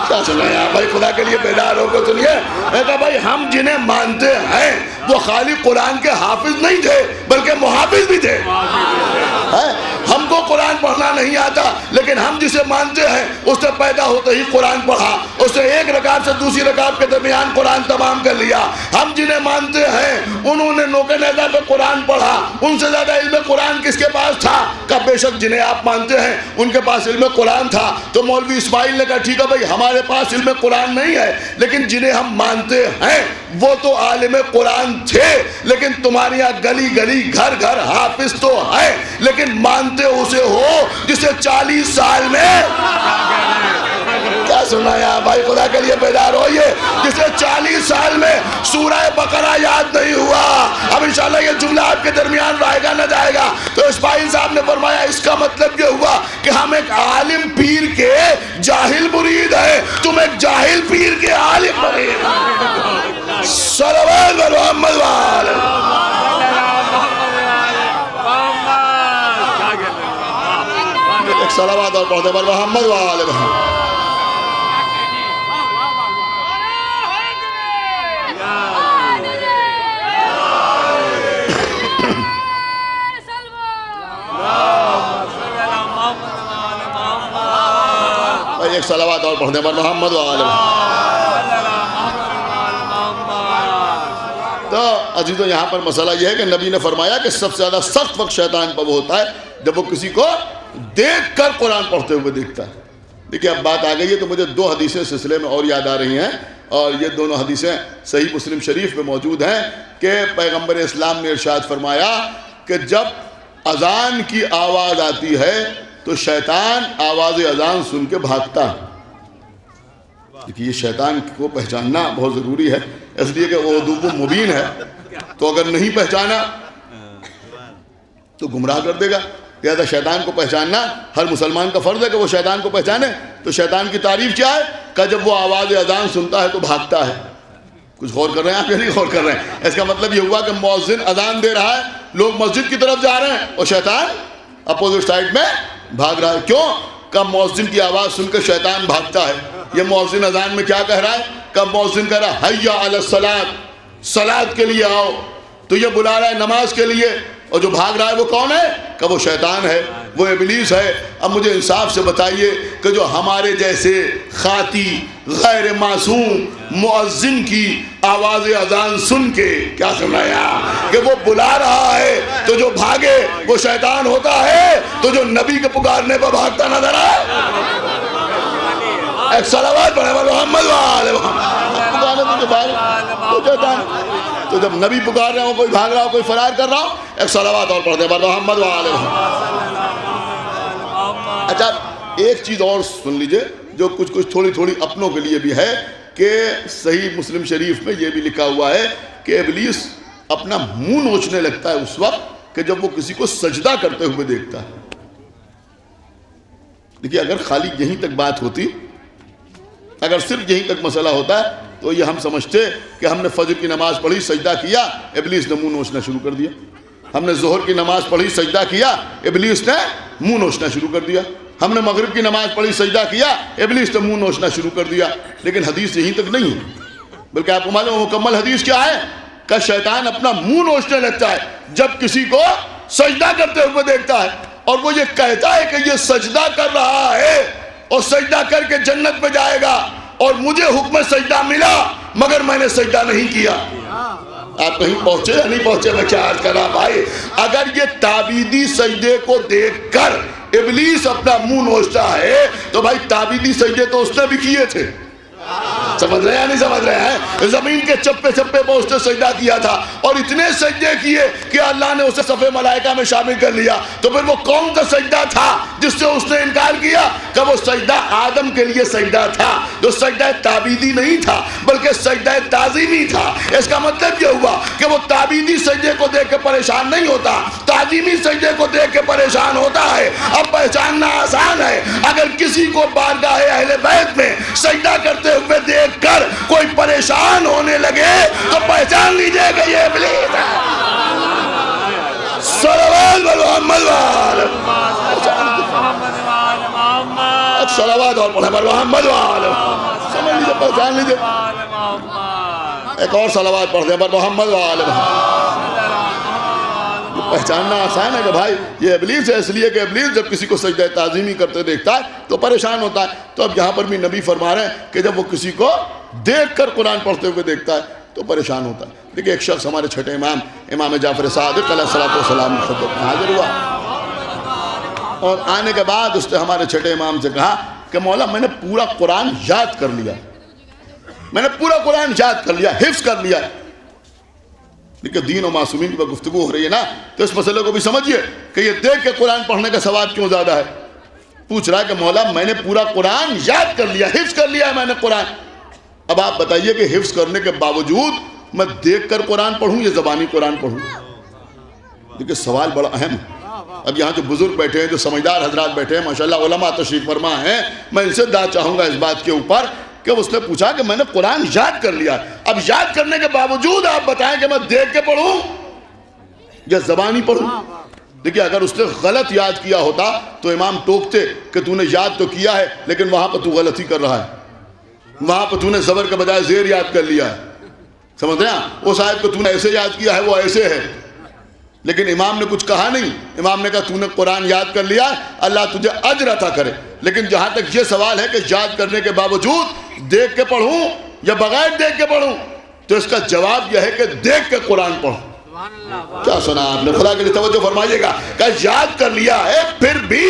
کیا سنا ہے بھائی، خدا کے لیے بیدار ہو کر سنیے، میں کہا بھائی ہم جنہیں مانتے ہیں وہ خالی قرآن کے حافظ نہیں تھے بلکہ محافظ بھی تھے۔ ہم کو قرآن پڑھنا نہیں آتا لیکن ہم جسے مانتے ہیں اس نے پیدا ہوتے ہی قرآن پڑھا، اس نے ایک رکعت سے دوسری رکعت کے درمیان قرآن تمام کر لیا۔ ہم جنہیں مانتے ہیں انہوں نے نوکے نیزہ پہ قرآن پڑھا، ان سے زیادہ علم قرآن کس کے پاس تھا؟ کہ بے شک جنہیں آپ مانتے ہیں ان کے پاس علم قرآن تھا۔ تو مولوی اسماعیل نے کہا ٹھیک ہے بھائی ہمارے پاس علم قرآن نہیں ہے لیکن جنہیں ہم مانتے ہیں وہ تو عالم قرآن تھے، لیکن تمہارے یہاں گلی گلی گھر گھر حافظ تو ہے لیکن مانتے اسے ہو جسے 40 سال میں، کیا سنا ہے بھائی، خدا کے لیے بیدار ہوئیے، جسے 40 سال میں سورہ بقرہ یاد نہیں ہوا۔ اب انشاءاللہ یہ جملہ آپ کے درمیان رہے گا نہ جائے گا۔ تو اسماعیل صاحب نے فرمایا اس کا مطلب یہ ہوا کہ ہم ایک عالم پیر کے جاہل مرید ہیں، تم ایک جاہل پیر کے عالم مرید۔ صلوات محمد وآلہ ایک صلوات اور پڑھتے پر محمد وآلہ محمد۔ ایک صلوات اور پڑھنے پر محمد وآلہ محمد۔ تو عزیزوں یہاں پر مسئلہ یہ ہے کہ نبی نے فرمایا کہ سب سے زیادہ سخت وقت شیطان پر وہ ہوتا ہے جب وہ کسی کو دیکھ کر قرآن پڑھتے ہوئے دیکھتا ہے۔ دیکھیں اب بات آ گئی ہے تو مجھے 2 حدیثیں سلسلے میں اور یاد آ رہی ہیں، اور یہ دونوں حدیثیں صحیح مسلم شریف میں موجود ہیں کہ پیغمبر اسلام نے ارشاد فرمایا کہ جب اذان کی آواز آتی ہے تو شیطان آواز اذان سن کے بھاگتا ہے۔ دیکھیے یہ شیطان کو پہچاننا بہت ضروری ہے، اس لیے کہ وہ عدو مبین ہے، تو اگر نہیں پہچانا تو گمراہ کر دے گا۔ لہذا شیطان کو پہچاننا ہر مسلمان کا فرض ہے کہ وہ شیطان کو پہچانے۔ تو شیطان کی تعریف کیا ہے کہ جب وہ آواز اذان سنتا ہے تو بھاگتا ہے۔ کچھ غور کر رہے ہیں آپ یا نہیں غور کر رہے ہیں؟ اس کا مطلب یہ ہوا کہ مؤذن اذان دے رہا ہے، لوگ مسجد کی طرف جا رہے ہیں اور شیطان اپوزٹ سائڈ میں بھاگ رہا ہے۔ کیوں؟ کہ مؤذن کی آواز سن کے شیطان بھاگتا ہے۔ یہ مؤذن اذان میں کیا کہہ رہا ہے؟ کہ مؤذن کہہ رہا ہے حی علی الصلاۃ، صلاۃ کے لیے آؤ، تو یہ بلا رہا ہے نماز کے لیے، اور جو بھاگ رہا ہے وہ کون ہے؟ کہ وہ شیطان ہے، وہ ابلیس ہے۔ اب مجھے انصاف سے بتائیے کہ جو ہمارے جیسے خاطی غیر معصوم مؤذن کی آواز اذان سن کے کیا سنایا کہ وہ بلا رہا ہے، تو جو بھاگے وہ شیطان ہوتا ہے، تو جو نبی کے پکارنے پر بھاگتا نظر آئے، ایک صلوات پڑھے محمد وآلہ محمد۔ تو جب نبی پکار رہے ہو، کوئی بھاگ رہا ہو، کوئی فرار کر رہا ہو، ایک صلوات اور پڑھ دے محمد وآلہ محمد۔ اچھا ایک چیز اور سن لیجئے جو کچھ تھوڑی تھوڑی اپنوں کے لیے بھی ہے، کہ صحیح مسلم شریف میں یہ بھی لکھا ہوا ہے کہ ابلیس اپنا منہ نوچنے لگتا ہے اس وقت کہ جب وہ کسی کو سجدہ کرتے ہوئے دیکھتا ہے۔ دیکھیے اگر خالی یہیں تک بات ہوتی، اگر صرف یہیں تک مسئلہ ہوتا ہے تو یہ ہم سمجھتے کہ ہم نے فجر کی نماز پڑھی سجدہ کیا، ابلیس نے منہ نوچنا شروع کر دیا۔ ہم نے ظہر کی نماز پڑھی سجدہ کیا، ابلیس نے منہ نوچنا شروع کر دیا۔ ہم نے مغرب کی نماز پڑھی سجدہ کیا، ابلیس نے منہ نوچنا شروع کر دیا۔ لیکن حدیث یہیں تک نہیں ہے، بلکہ آپ کو معلوم مکمل حدیث کیا ہے کہ شیطان اپنا منہ نوچنے لگتا ہے جب کسی کو سجدہ کرتے ہوئے دیکھتا ہے، اور وہ یہ کہتا ہے کہ یہ سجدہ کر رہا ہے اور سجدہ کر کے جنت میں جائے گا، اور مجھے حکم سجدہ ملا مگر میں نے سجدہ نہیں کیا۔ آپ کہیں پہنچے یا نہیں پہنچے؟ میں کیا عرض کر رہا بھائی، اگر یہ تعبیدی سجدے کو دیکھ کر ابلیس اپنا منہ نوچتا ہے تو بھائی تعبیدی سجدے تو اس نے بھی کیے تھے، سمجھ رہے ہیں یا نہیں سمجھ رہے ہیں؟ زمین کے چپے چپے پہ اس نے سجدہ کیا تھا، اور اتنے سجدے کیے کہ اللہ نے اسے صف ملائکہ میں شامل کر لیا۔ تو پھر وہ کون سا سجدہ تھا جس سے اس نے انکار کیا؟ کہ وہ سجدہ آدم کے لیے سجدہ تھا، جو سجدہ تعبیدی نہیں تھا بلکہ سجدہ تعظیمی تھا۔ اس کا مطلب یہ ہوا کہ وہ تعبیدی سجدے کو دیکھ کے پریشان نہیں ہوتا، تعظیمی سجدے کو دیکھ کے پریشان ہوتا ہے۔ اب پہچاننا آسان ہے، اگر کسی کو بارگاہ اہل بیت میں سجدہ کرتے ہوئے دیکھ کر کوئی پریشان ہونے لگے تو پہچان لیجئے کہ یہ ابلیس ہے۔ صلوات محمد وآلہ صلوات اور پڑھیں پر محمد وآلہ، سمجھ لیجئے، پہچان لیجئے۔ ایک اور صلوات پڑھ دیں پر محمد وآلہ۔ پہچاننا آسان ہے کہ بھائی یہ ابلیس ہے، اس لیے کہ ابلیس جب کسی کو سجدہ تعظیمی کرتے دیکھتا ہے تو پریشان ہوتا ہے۔ تو اب یہاں پر بھی نبی فرما رہے ہیں کہ جب وہ کسی کو دیکھ کر قرآن پڑھتے ہوئے دیکھتا ہے تو پریشان ہوتا ہے۔ دیکھیں ایک شخص ہمارے چھٹے امام امام جعفر صادق علیہ السلام کی خدمت میں حاضر ہوا، اور آنے کے بعد اس نے ہمارے چھٹے امام سے کہا کہ مولا میں نے پورا قرآن یاد کر لیا، میں نے پورا قرآن یاد کر لیا، حفظ کر لیا۔ لیکن دین و معصومین پر گفتگو ہو رہی ہے نا، تو اس مسئلے کو بھی سمجھیے کہ یہ دیکھ کے قرآن پڑھنے کا ثواب کیوں زیادہ ہے۔ پوچھ رہا ہے کہ مولا میں نے پورا قرآن یاد کر لیا، حفظ کر لیا ہے میں نے قرآن۔ اب آپ بتائیے کہ حفظ کرنے کے باوجود میں دیکھ کر قرآن پڑھوں یا زبانی قرآن پڑھوں؟ دیکھیں سوال بڑا اہم ہے۔ اب یہاں جو بزرگ بیٹھے ہیں، جو سمجھدار حضرات بیٹھے ہیں، ماشاءاللہ علماء تشریف فرما ہیں، میں ان سے دعا چاہوں گا اس بات کے اوپر کہ اس نے پوچھا کہ میں نے قرآن یاد کر لیا، اب یاد کرنے کے باوجود آپ بتائیں کہ میں دیکھ کے پڑھوں یا زبانی پڑھوں؟ دیکھیں اگر اس نے غلط یاد کیا ہوتا تو امام ٹوکتے کہ تو نے یاد تو کیا ہے لیکن وہاں پر تو غلطی کر رہا ہے، وہاں پر تو نے زبر کے بجائے زیر یاد کر لیا ہے، سمجھ رہے ہیں؟ اس آیت کو تو نے ایسے یاد کیا ہے وہ ایسے ہے، لیکن امام نے کچھ کہا نہیں۔ امام نے کہا تو نے قرآن یاد کر لیا، اللہ تجھے اجر عطا کرے۔ لیکن جہاں تک یہ سوال ہے کہ یاد کرنے کے باوجود دیکھ کے پڑھوں یا بغیر دیکھ کے پڑھوں، تو اس کا جواب یہ ہے کہ دیکھ کے قرآن پڑھوں۔ کیا سنا آپ نے؟ خدا کے لیے توجہ فرمائیے گا کہ یاد کر لیا ہے پھر بھی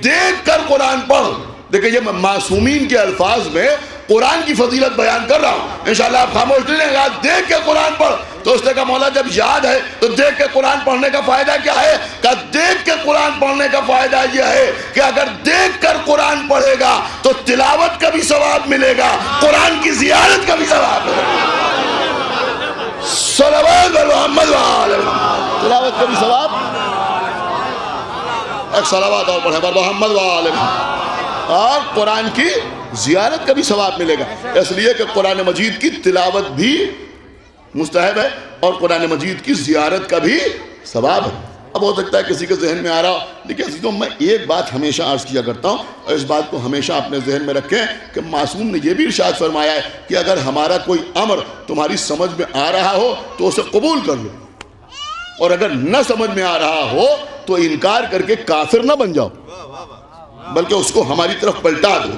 دیکھ کر قرآن پڑھ۔ دیکھیں یہ میں معصومین کے الفاظ میں قرآن کی فضیلت بیان کر رہا ہوں، انشاءاللہ آپ خاموش نہیں رہیں گے، دیکھ کے قرآن پڑھ۔ تو اس نے کہا مولا جب یاد ہے تو دیکھ کے قرآن پڑھنے کا فائدہ کیا ہے؟ کہ دیکھ کے قرآن پڑھنے کا فائدہ یہ ہے کہ اگر دیکھ کر قرآن پڑھے گا تو تلاوت کا بھی ثواب ملے گا، قرآن کی زیارت کا بھی ثواب ملے گا۔ صلوات محمد وآلہ، تلاوت کا بھی ثواب، ایک صلوات اور پڑھیں پر محمد وآلہ، اور قرآن کی زیارت کا بھی ثواب ملے گا۔ اس لیے کہ قرآن مجید کی تلاوت بھی مستحب ہے اور قرآن مجید کی زیارت کا بھی ثواب ہے۔ اب ہو سکتا ہے کسی کے ذہن میں آ رہا ہو، لیکن عزیزوں میں ایک بات ہمیشہ عرض کیا کرتا ہوں اور اس بات کو ہمیشہ اپنے ذہن میں رکھیں کہ معصوم نے یہ بھی ارشاد فرمایا ہے کہ اگر ہمارا کوئی امر تمہاری سمجھ میں آ رہا ہو تو اسے قبول کر لو، اور اگر نہ سمجھ میں آ رہا ہو تو انکار کر کے کافر نہ بن جاؤ بلکہ اس کو ہماری طرف پلٹا دو۔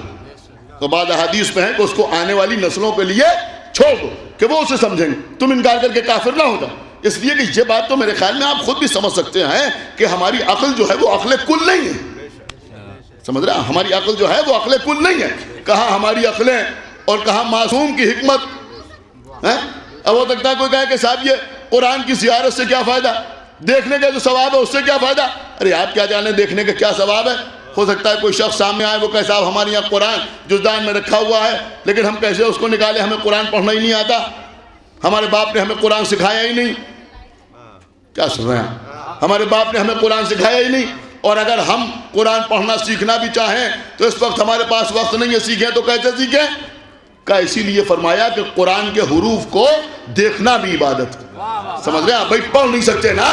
تو بعض احادیث میں ہے کہ اس کو آنے والی نسلوں کے لیے چھوڑ دو کہ وہ اسے سمجھیں گے، تم انکار کر کے کافر نہ ہو جاؤ۔ اس لیے کہ یہ بات تو میرے خیال میں آپ خود بھی سمجھ سکتے ہیں کہ ہماری عقل جو ہے وہ عقل کل نہیں ہے، سمجھ رہے ہیں؟ ہماری عقل جو ہے وہ عقل کل نہیں ہے، کہاں ہماری عقلیں اور کہاں معصوم کی حکمت ہے۔ اب ہو سکتا ہے کوئی کہے کہ صاحب یہ قرآن کی زیارت سے کیا فائدہ، دیکھنے کا جو ثواب ہے اس سے کیا فائدہ؟ ارے آپ کیا جانے دیکھنے کا کیا ثواب ہے؟ ہو سکتا ہے کوئی شخص سامنے آئے وہ کہے صاحب ہمارے یہاں قرآن جزدان میں رکھا ہوا ہے لیکن ہم کیسے اس کو نکالے، ہمیں قرآن پڑھنا ہی نہیں آتا، ہمارے باپ نے ہمیں قرآن سکھایا ہی نہیں۔ کیا سن رہے ہیں؟ ہمارے باپ نے ہمیں قرآن سکھایا ہی نہیں، اور اگر ہم قرآن پڑھنا سیکھنا بھی چاہیں تو اس وقت ہمارے پاس وقت نہیں ہے سیکھیں تو کیسے سیکھیں؟ کہ اسی لیے فرمایا کہ قرآن کے حروف کو دیکھنا بھی عبادت ہے، سمجھ رہے ہیں؟ بھائی پڑھ نہیں سکتے نا،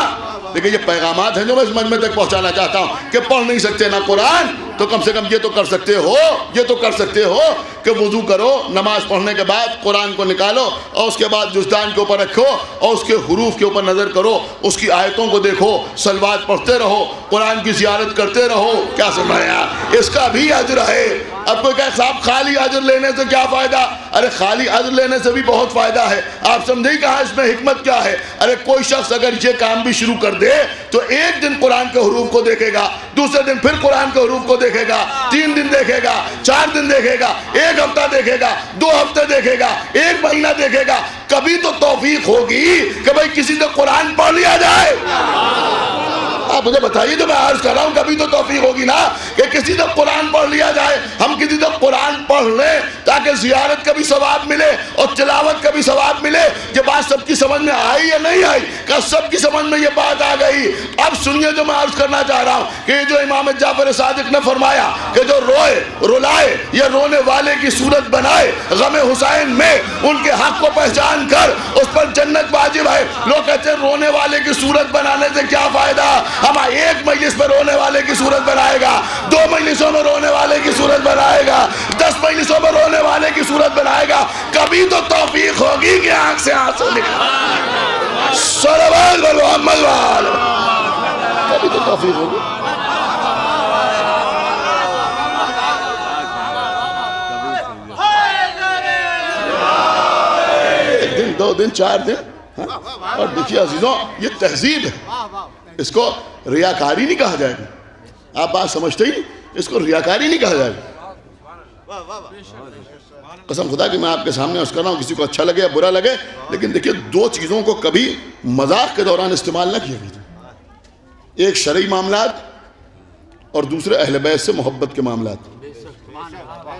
لیکن یہ پیغامات ہیں جو میں اس مجمع تک پہنچانا چاہتا ہوں کہ پڑھ نہیں سکتے نا قرآن تو کم سے کم یہ تو کر سکتے ہو کہ وضو کرو، نماز پڑھنے کے بعد قرآن کو نکالو اور اس کے بعد جزدان کے اوپر رکھو اور اس کے حروف کے اوپر نظر کرو، اس کی آیتوں کو دیکھو، صلوات پڑھتے رہو، قرآن کی زیارت کرتے رہو. کیا سمجھایا؟ اس کا بھی اجر ہے. اب کوئی کہے صاحب خالی اجر لینے سے کیا فائدہ؟ ارے خالی اجر لینے سے بھی بہت فائدہ ہے. آپ سمجھے کہاں اس میں حکمت کیا ہے؟ ارے کوئی شخص اگر یہ کام بھی شروع کر دے تو ایک دن قرآن کے حروف کو دیکھے گا، دوسرے دن پھر قرآن کے حروف کو دیکھے گا، 3 دن دیکھے گا، 4 دن دیکھے گا، 1 ہفتہ دیکھے گا، 2 ہفتے دیکھے گا، 1 مہینہ دیکھے گا. کبھی تو توفیق ہوگی کہ بھئی کسی سے قرآن پڑھ لیا جائے. آپ مجھے بتائیے، جو میں عرض کر رہا ہوں کبھی تو توفیق ہوگی نا کہ کسی سے قرآن پڑھ لیا جائے. ہم کسی سے قرآن پڑھ لیں تاکہ زیارت کا بھی ثواب ملے اور تلاوت کا بھی ثواب ملے. یہ بات سب کی سمجھ میں آئی یا نہیں آئی؟ کہ سب کی سمجھ میں یہ بات آ گئی. اب سنیے جو میں عرض کرنا چاہ رہا ہوں کہ یہ جو امام جعفر صادق نے فرمایا کہ جو روئے رلائے یا رونے والے کی صورت بنائے غم حسین میں ان کے حق کو پہچان کر اس پر جنت واجب ہے. لوگ کہتے ہیں رونے والے کی صورت بنانے سے کیا فائدہ؟ ہم 1 مجلس میں رونے والے کی صورت بنائے گا، 2 مجلسوں میں رونے والے کی صورت بنائے گا، 10 مجلسوں میں رونے والے کی صورت بنائے گا. کبھی تو توفیق ہوگی کہ آنکھ سے آنسو نکلے. صلوات محمد وآلہ. کبھی تو توفیق ہوگی. ایک دن، 2 دن، 4 دن. اور دیکھیے عزیزوں، یہ تہذیب ہے. اس کو ریاکاری نہیں کہا جائے گا. آپ بات سمجھتے ہی نہیں، اس کو ریاکاری نہیں کہا جائے گا. قسم خدا کہ میں آپ کے سامنے عرض کر رہا ہوں، کسی کو اچھا لگے یا برا لگے، لیکن دیکھیے 2 چیزوں کو کبھی مذاق کے دوران استعمال نہ کیا گیا. ایک شرعی معاملات اور دوسرے اہل بیت سے محبت کے معاملات.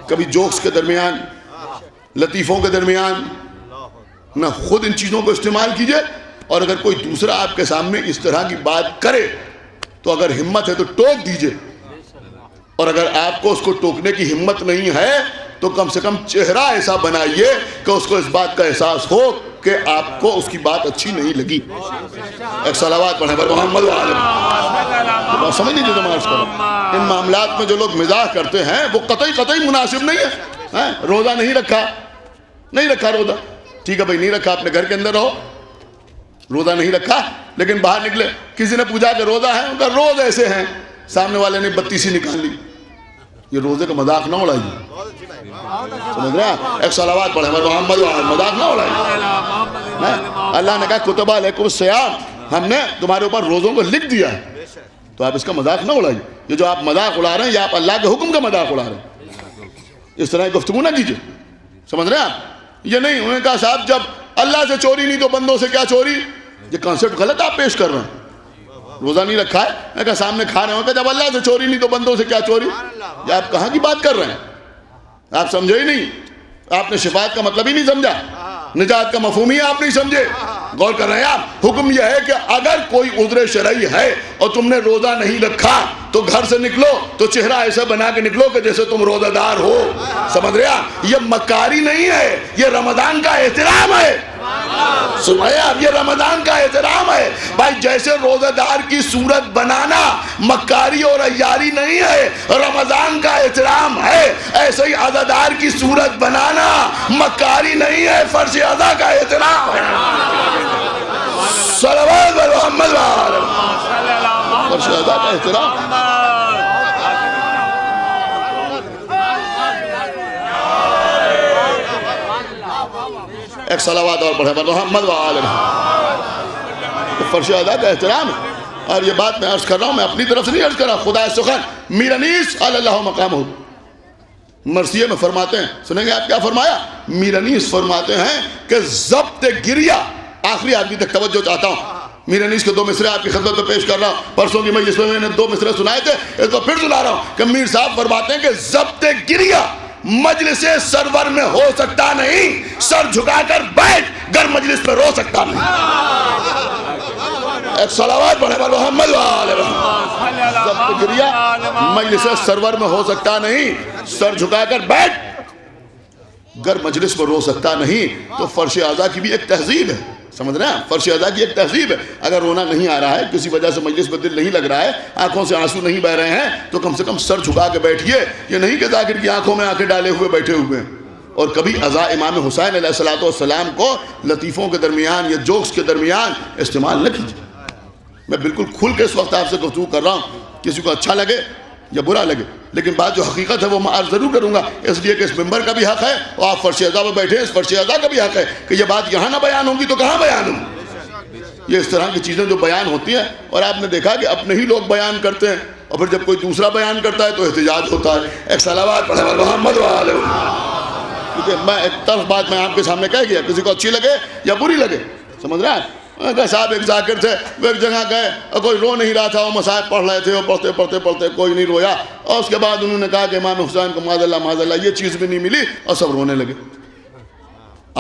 کبھی جوکس کے درمیان، لطیفوں کے درمیان نہ خود ان چیزوں کو استعمال کیجئے. اور اگر کوئی دوسرا آپ کے سامنے اس طرح کی بات کرے تو اگر ہمت ہے تو ٹوک دیجئے، اور اگر آپ کو اس کو ٹوکنے کی ہمت نہیں ہے تو کم سے کم چہرہ ایسا بنائیے کہ اس کو اس بات کا احساس ہو کہ آپ کو اس کی بات اچھی نہیں لگی. ایک صلوات پڑھیں پر محمد وآلہ. سمجھ نہیں جو عرض کروں، ان معاملات میں جو لوگ مزاح کرتے ہیں وہ قطعی مناسب نہیں ہے. روزہ نہیں رکھا روزہ، ٹھیک ہے بھائی نہیں رکھا، اپنے گھر کے اندر رہو. روزہ نہیں رکھا لیکن باہر نکلے، کسی نے پوچھا کہ روزہ ہے، ان کا روز ایسے ہیں، سامنے والے نے 32 نکال لی. یہ روزے کا مذاق نہ اڑائیے. سمجھ رہے ہیں؟ ایک صلوات پڑھیں محمد وآلہ. مذاق نہ اڑائیے. اللہ نے کہا کتب علیکم الصیام، ہم نے تمہارے اوپر روزوں کو لکھ دیا ہے، تو آپ اس کا مذاق نہ اڑائیے. یہ جو آپ مذاق اڑا رہے ہیں یہ آپ اللہ کے حکم کا مذاق اڑا رہے ہیں. اس طرح گفتگو نہ کیجیے. سمجھ رہے ہیں آپ؟ یہ نہیں، انہوں نے کہا صاحب جب اللہ سے چوری نہیں تو بندوں سے کیا چوری. یہ کانسیپٹ غلط آپ پیش کر رہے ہیں. روزہ نہیں رکھا ہے، میں کہا سامنے کھانے ہوں کہ جب اللہ سے چوری نہیں تو بندوں سے کیا چوری. یہ آپ کہاں کی بات کر رہے ہیں؟ آپ سمجھے ہی نہیں. آپ نے شفاعت کا مطلب ہی نہیں سمجھا، نجات کا مفہوم ہی آپ نہیں سمجھے. غور کر رہے ہیں آپ؟ حکم یہ ہے کہ اگر کوئی عذر شرعی ہے اور تم نے روزہ نہیں رکھا تو گھر سے نکلو تو چہرہ ایسا بنا کے نکلو کہ جیسے تم روزہ دار ہو. سمجھ رہے آپ؟ یہ مکاری نہیں ہے، یہ رمضان کا احترام ہے. سنائے آپ، یہ رمضان کا احترام ہے بھائی. جیسے روزہ دار کی صورت بنانا مکاری اور عیاری نہیں ہے، رمضان کا احترام ہے. ایسے ہی عزادار کی صورت بنانا مکاری نہیں ہے، فرض ادا کا احترام ہے. صلوات محمد وآلہ. فرض ادا کا احترام. ایک صلوات اور پڑھیں محمد وآلہ. فرض ادا کا احترام ہے. اور یہ بات میں عرض کر رہا ہوں، میں اپنی طرف سے نہیں عرض کر رہا. خدا سخن میر انیس علی اللہ مقامہ مرثیے میں فرماتے ہیں، سنیں گے آپ کیا فرمایا؟ میر انیس فرماتے ہیں کہ ضبط گریہ، آخری آدمی تک توجہ چاہتا ہوں. میر انیس کے 2 مصرے آپ کی خدمت میں پیش کر رہا ہوں. پرسوں کی مجلس میں نے 2 مصرے سنائے تھے، اس کو پھر سنا رہا ہوں کہ میر صاحب فرماتے ہیں کہ ضبط گریہ مجلس سرور میں ہو سکتا نہیں، سر جھکا کر بیٹھ گر مجلس میں رو سکتا نہیں. ایک صلوات پڑھے پر محمد وآلہ. ضبط گریہ مجلس سرور میں ہو سکتا نہیں، سر جھکا کر بیٹھ گر مجلس میں رو سکتا نہیں. تو فرش اعضاء کی بھی ایک تہذیب ہے. سمجھ رہے ہیں؟ فرش ادا کی ایک تہذیب ہے. اگر رونا نہیں آ رہا ہے، کسی وجہ سے مجلس میں دل نہیں لگ رہا ہے، آنکھوں سے آنسو نہیں بہ رہے ہیں، تو کم سے کم سر جھکا کے بیٹھیے. یہ نہیں کہ ذاکر کی آنکھوں میں آنکھیں ڈالے ہوئے بیٹھے ہوئے ہیں. اور کبھی عزا امام حسین علیہ السلام کو لطیفوں کے درمیان یا جوکس کے درمیان استعمال نہ کیجیے. میں بالکل کھل کے اس وقت آپ سے گفتگو کر رہا ہوں، کسی کو اچھا لگے یا برا لگے، لیکن بات جو حقیقت ہے وہ میں عرض ضرور کروں گا، اس لیے کہ اس ممبر کا بھی حق ہے اور آپ فرش اعضاء پہ بیٹھے ہیں، اس فرش اعضاء کا بھی حق ہے کہ یہ بات یہاں نہ بیان ہوگی تو کہاں بیان ہوگی. یہ اس طرح کی چیزیں جو بیان ہوتی ہیں، اور آپ نے دیکھا کہ اپنے ہی لوگ بیان کرتے ہیں اور پھر جب کوئی دوسرا بیان کرتا ہے تو احتجاج ہوتا ہے. ایک صلوات پڑھے محمد وعلہ. کیونکہ میں ایک طرف بات میں آپ کے سامنے کہہ گیا، کسی کو اچھی لگے یا بری لگے، سمجھ رہے ہیں؟ صاحب ایک ذاکر تھے، وہ ایک جگہ گئے اور کوئی رو نہیں رہا تھا، وہ مصائب پڑھ رہے تھے، وہ پڑھتے کوئی نہیں رویا، اور اس کے بعد انہوں نے کہا کہ امام حسین کو معاذ اللہ یہ چیز بھی نہیں ملی، اور سب رونے لگے.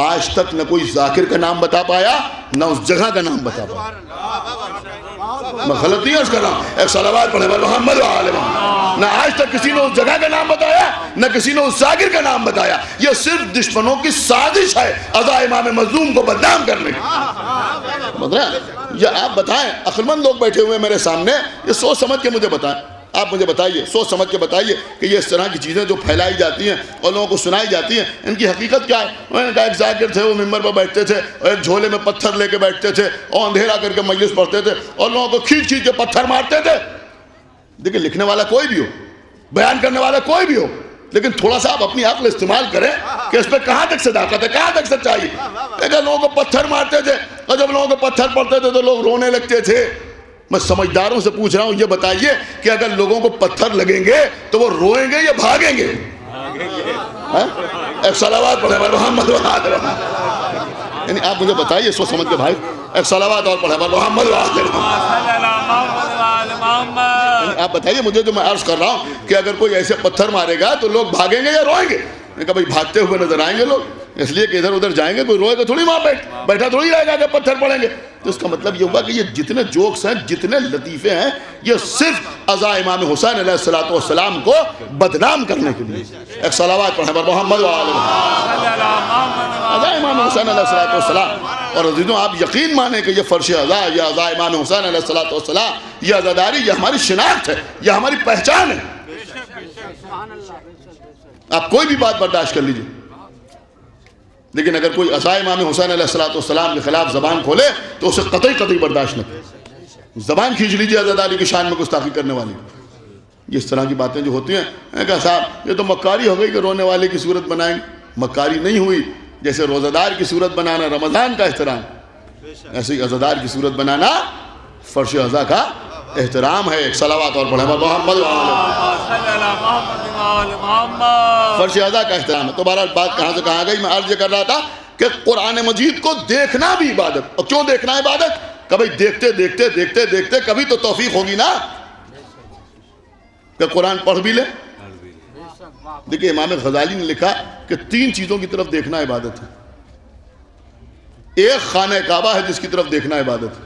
آج تک نہ کوئی ذاکر کا نام بتا پایا، نہ اس جگہ کا نام بتا پایا. میں غلط نہیں عرض کر رہا ہوں، ایک صلوات پڑھے محمد وعلہ. نہ آج تک کسی نے اس جگہ کا نام بتایا، نہ کسی نے اس ذاکر کا نام بتایا. یہ صرف دشمنوں کی سازش ہے عزا امام مظلوم کو بدنام کرنے کی. یہ آپ بتائیں، عقلمند لوگ بیٹھے ہوئے میرے سامنے، یہ سوچ سمجھ کے مجھے بتائیں. آپ مجھے بتائیے، سوچ سمجھ کے بتائیے کہ یہ اس طرح کی چیزیں جو پھیلائی جاتی ہیں اور لوگوں کو سنائی جاتی ہیں، ان کی حقیقت کیا ہے؟ انہوں نے کہا ایک ذاکر تھے، وہ ممبر پر بیٹھتے تھے اور ایک جھولے میں پتھر لے کے بیٹھتے تھے اور اندھیرا کر کے مجلس پڑھتے تھے اور لوگوں کو کھینچ کے پتھر مارتے تھے. دیکھیں، لکھنے والا کوئی بھی ہو، بیان کرنے والا کوئی بھی ہو، لیکن تھوڑا سا آپ اپنی عقل استعمال کریں کہ اس پہ کہاں تک صداقت ہے، کہاں تک سچائی. اگر لوگوں کو پتھر مارتے تھے اور جب لوگوں کو پتھر پڑتے تھے تو لوگ رونے لگتے تھے. میں سمجھداروں سے پوچھ رہا ہوں، یہ بتائیے کہ اگر لوگوں کو پتھر لگیں گے تو وہ روئیں گے یا بھاگیں گے؟ ایک صلوات پڑھے محمد وعلہ. یعنی آپ مجھے بتائیے سوچ سمجھ کے بھائی، ایک صلوات اور پڑھے محمد وعلہ. آپ بتائیے مجھے، جو میں عرض کر رہا ہوں کہ اگر کوئی ایسے پتھر مارے گا تو لوگ بھاگیں گے یا روئیں گے؟ میں کہا بھائی بھاگتے ہوئے نظر آئیں گے لوگ، اس لیے کہ ادھر ادھر جائیں گے، کوئی روئے گا تھوڑی، وہاں بیٹھا تھوڑی رہے گا کہ پتھر پڑیں گے. تو اس کا مطلب یہ ہوا کہ یہ جتنے جوکس ہیں، جتنے لطیفے ہیں، یہ صرف عزا امام حسین علیہ السلام کو بدنام کرنے کے لیے. ایک صلوات پڑھیں محمد وعلہ. عزا امام حسین علیہ السلام. اور عزیزوں، آپ یقین مانیں کہ یہ فرش عزا یا عزا امام حسین علیہ السلام، یہ عزاداری، یہ ہماری شناخت ہے، یہ ہماری پہچان ہے. آپ کوئی بھی بات برداشت کر لیجئے، لیکن اگر کوئی عزا امام حسین علیہ السلام کے خلاف زبان کھولے تو اسے قطعی برداشت نہ کرے. زبان کھینچ لیجیے عزاداری کی شان میں گستاخی کرنے والی. اس طرح کی باتیں جو ہوتی ہیں، میں کہا صاحب یہ تو مکاری ہو گئی کہ رونے والے کی صورت بنائیں. مکاری نہیں ہوئی. جیسے روزہ دار کی صورت بنانا رمضان کا احترام، ایسے ہی عزادار کی صورت بنانا فرش عزا کا احترام ہے. ایک صلوات اور پڑھیں محمد وعلہ. فرش عزا کا احترام ہے. تو بہرحال بات کہاں سے کہاں گئی؟ میں عرض یہ کر رہا تھا کہ قرآن مجید کو دیکھنا بھی عبادت. اور کیوں دیکھنا عبادت؟ کبھی دیکھتے کبھی تو توفیق ہوگی نا کہ قرآن پڑھ بھی لے. دیکھیں، امام غزالی نے لکھا کہ 3 چیزوں کی طرف دیکھنا عبادت ہے. ایک خانہ کعبہ ہے جس کی طرف دیکھنا عبادت ہے.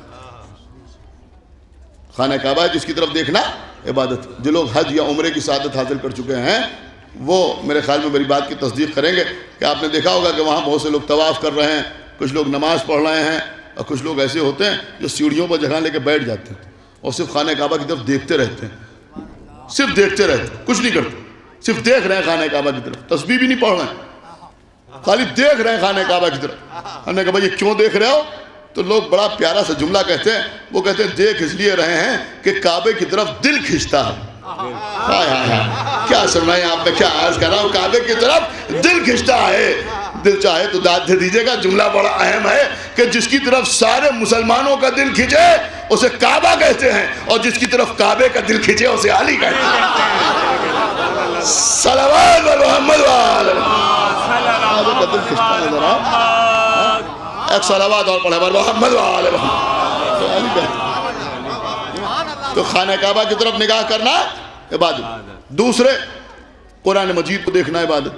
خانہ کعبہ ہے جس کی طرف دیکھنا عبادت. جو لوگ حج یا عمرے کی سعادت حاصل کر چکے ہیں وہ میرے خیال میں میری بات کی تصدیق کریں گے کہ آپ نے دیکھا ہوگا کہ وہاں بہت سے لوگ طواف کر رہے ہیں، کچھ لوگ نماز پڑھ رہے ہیں، اور کچھ لوگ ایسے ہوتے ہیں جو سیڑھیوں پر جگہ لے کے بیٹھ جاتے ہیں اور صرف خانہ کعبہ کی طرف دیکھتے رہتے ہیں. صرف دیکھتے رہتے ہیں، کچھ نہیں کرتے، صرف دیکھ رہے ہیں خانہ کعبہ کی طرف. تسبیح بھی نہیں پڑھ رہے ہیں، خالی دیکھ رہے ہیں خانہ کعبہ کی طرف. ہم نے کہا بھائی یہ کیوں دیکھ رہے ہو؟ تو لوگ بڑا پیارا سا جملہ کہتے ہیں. وہ کہتے ہیں دیکھ اس لیے رہے ہیں کہ کعبے کی طرف دل کھنچتا ہے. کیا سنائیں آپ، میں کیا عرض کر رہا ہوں، کعبے کی طرف دل کھنچتا ہے. دل چاہے تو داد دے دیجیے گا، جملہ بڑا اہم ہے کہ جس کی طرف سارے مسلمانوں کا دل کھنچے اسے کعبہ کہتے ہیں، اور جس کی طرف کعبے کا دل کھنچے اسے علی کہتے ہیں. صلوات محمد وعلہ. کعبے کا دل کھنچتا ہے ذرا، ایک صلوات اور پڑھے محمد وعلہ. تو خانہ کعبہ کی طرف نگاہ کرنا عبادت. دوسرے، قرآن مجید کو دیکھنا عبادت.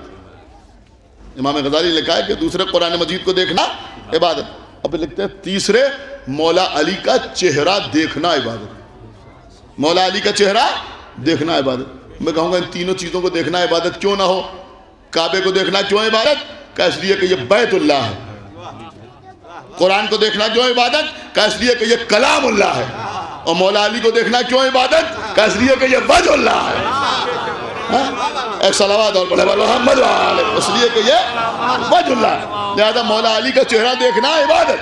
امام غزالی نے لکھا ہے کہ دوسرے، قرآن مجید کو دیکھنا عبادت. اب لکھتے ہیں تیسرے، مولا علی کا چہرہ دیکھنا عبادت. مولا علی کا چہرہ دیکھنا عبادت. میں کہوں گا ان تینوں چیزوں کو دیکھنا عبادت کیوں نہ ہو؟ کعبے کو دیکھنا کیوں عبادت؟ کہ اس لیے کہ یہ بیت اللہ ہے. قرآن کو دیکھنا کیوں عبادت؟ کہ اس لیے کہ یہ کلام اللہ ہے. اور مولا علی کو دیکھنا کیوں عبادت؟ کہ اس لیے کہ یہ وجہ اللہ ہے. ایک صلوات اور پڑھے محمد وآلہ، اس لیے کہ یہ وجہ اللہ ہے. لہذا مولا علی کا چہرہ دیکھنا عبادت.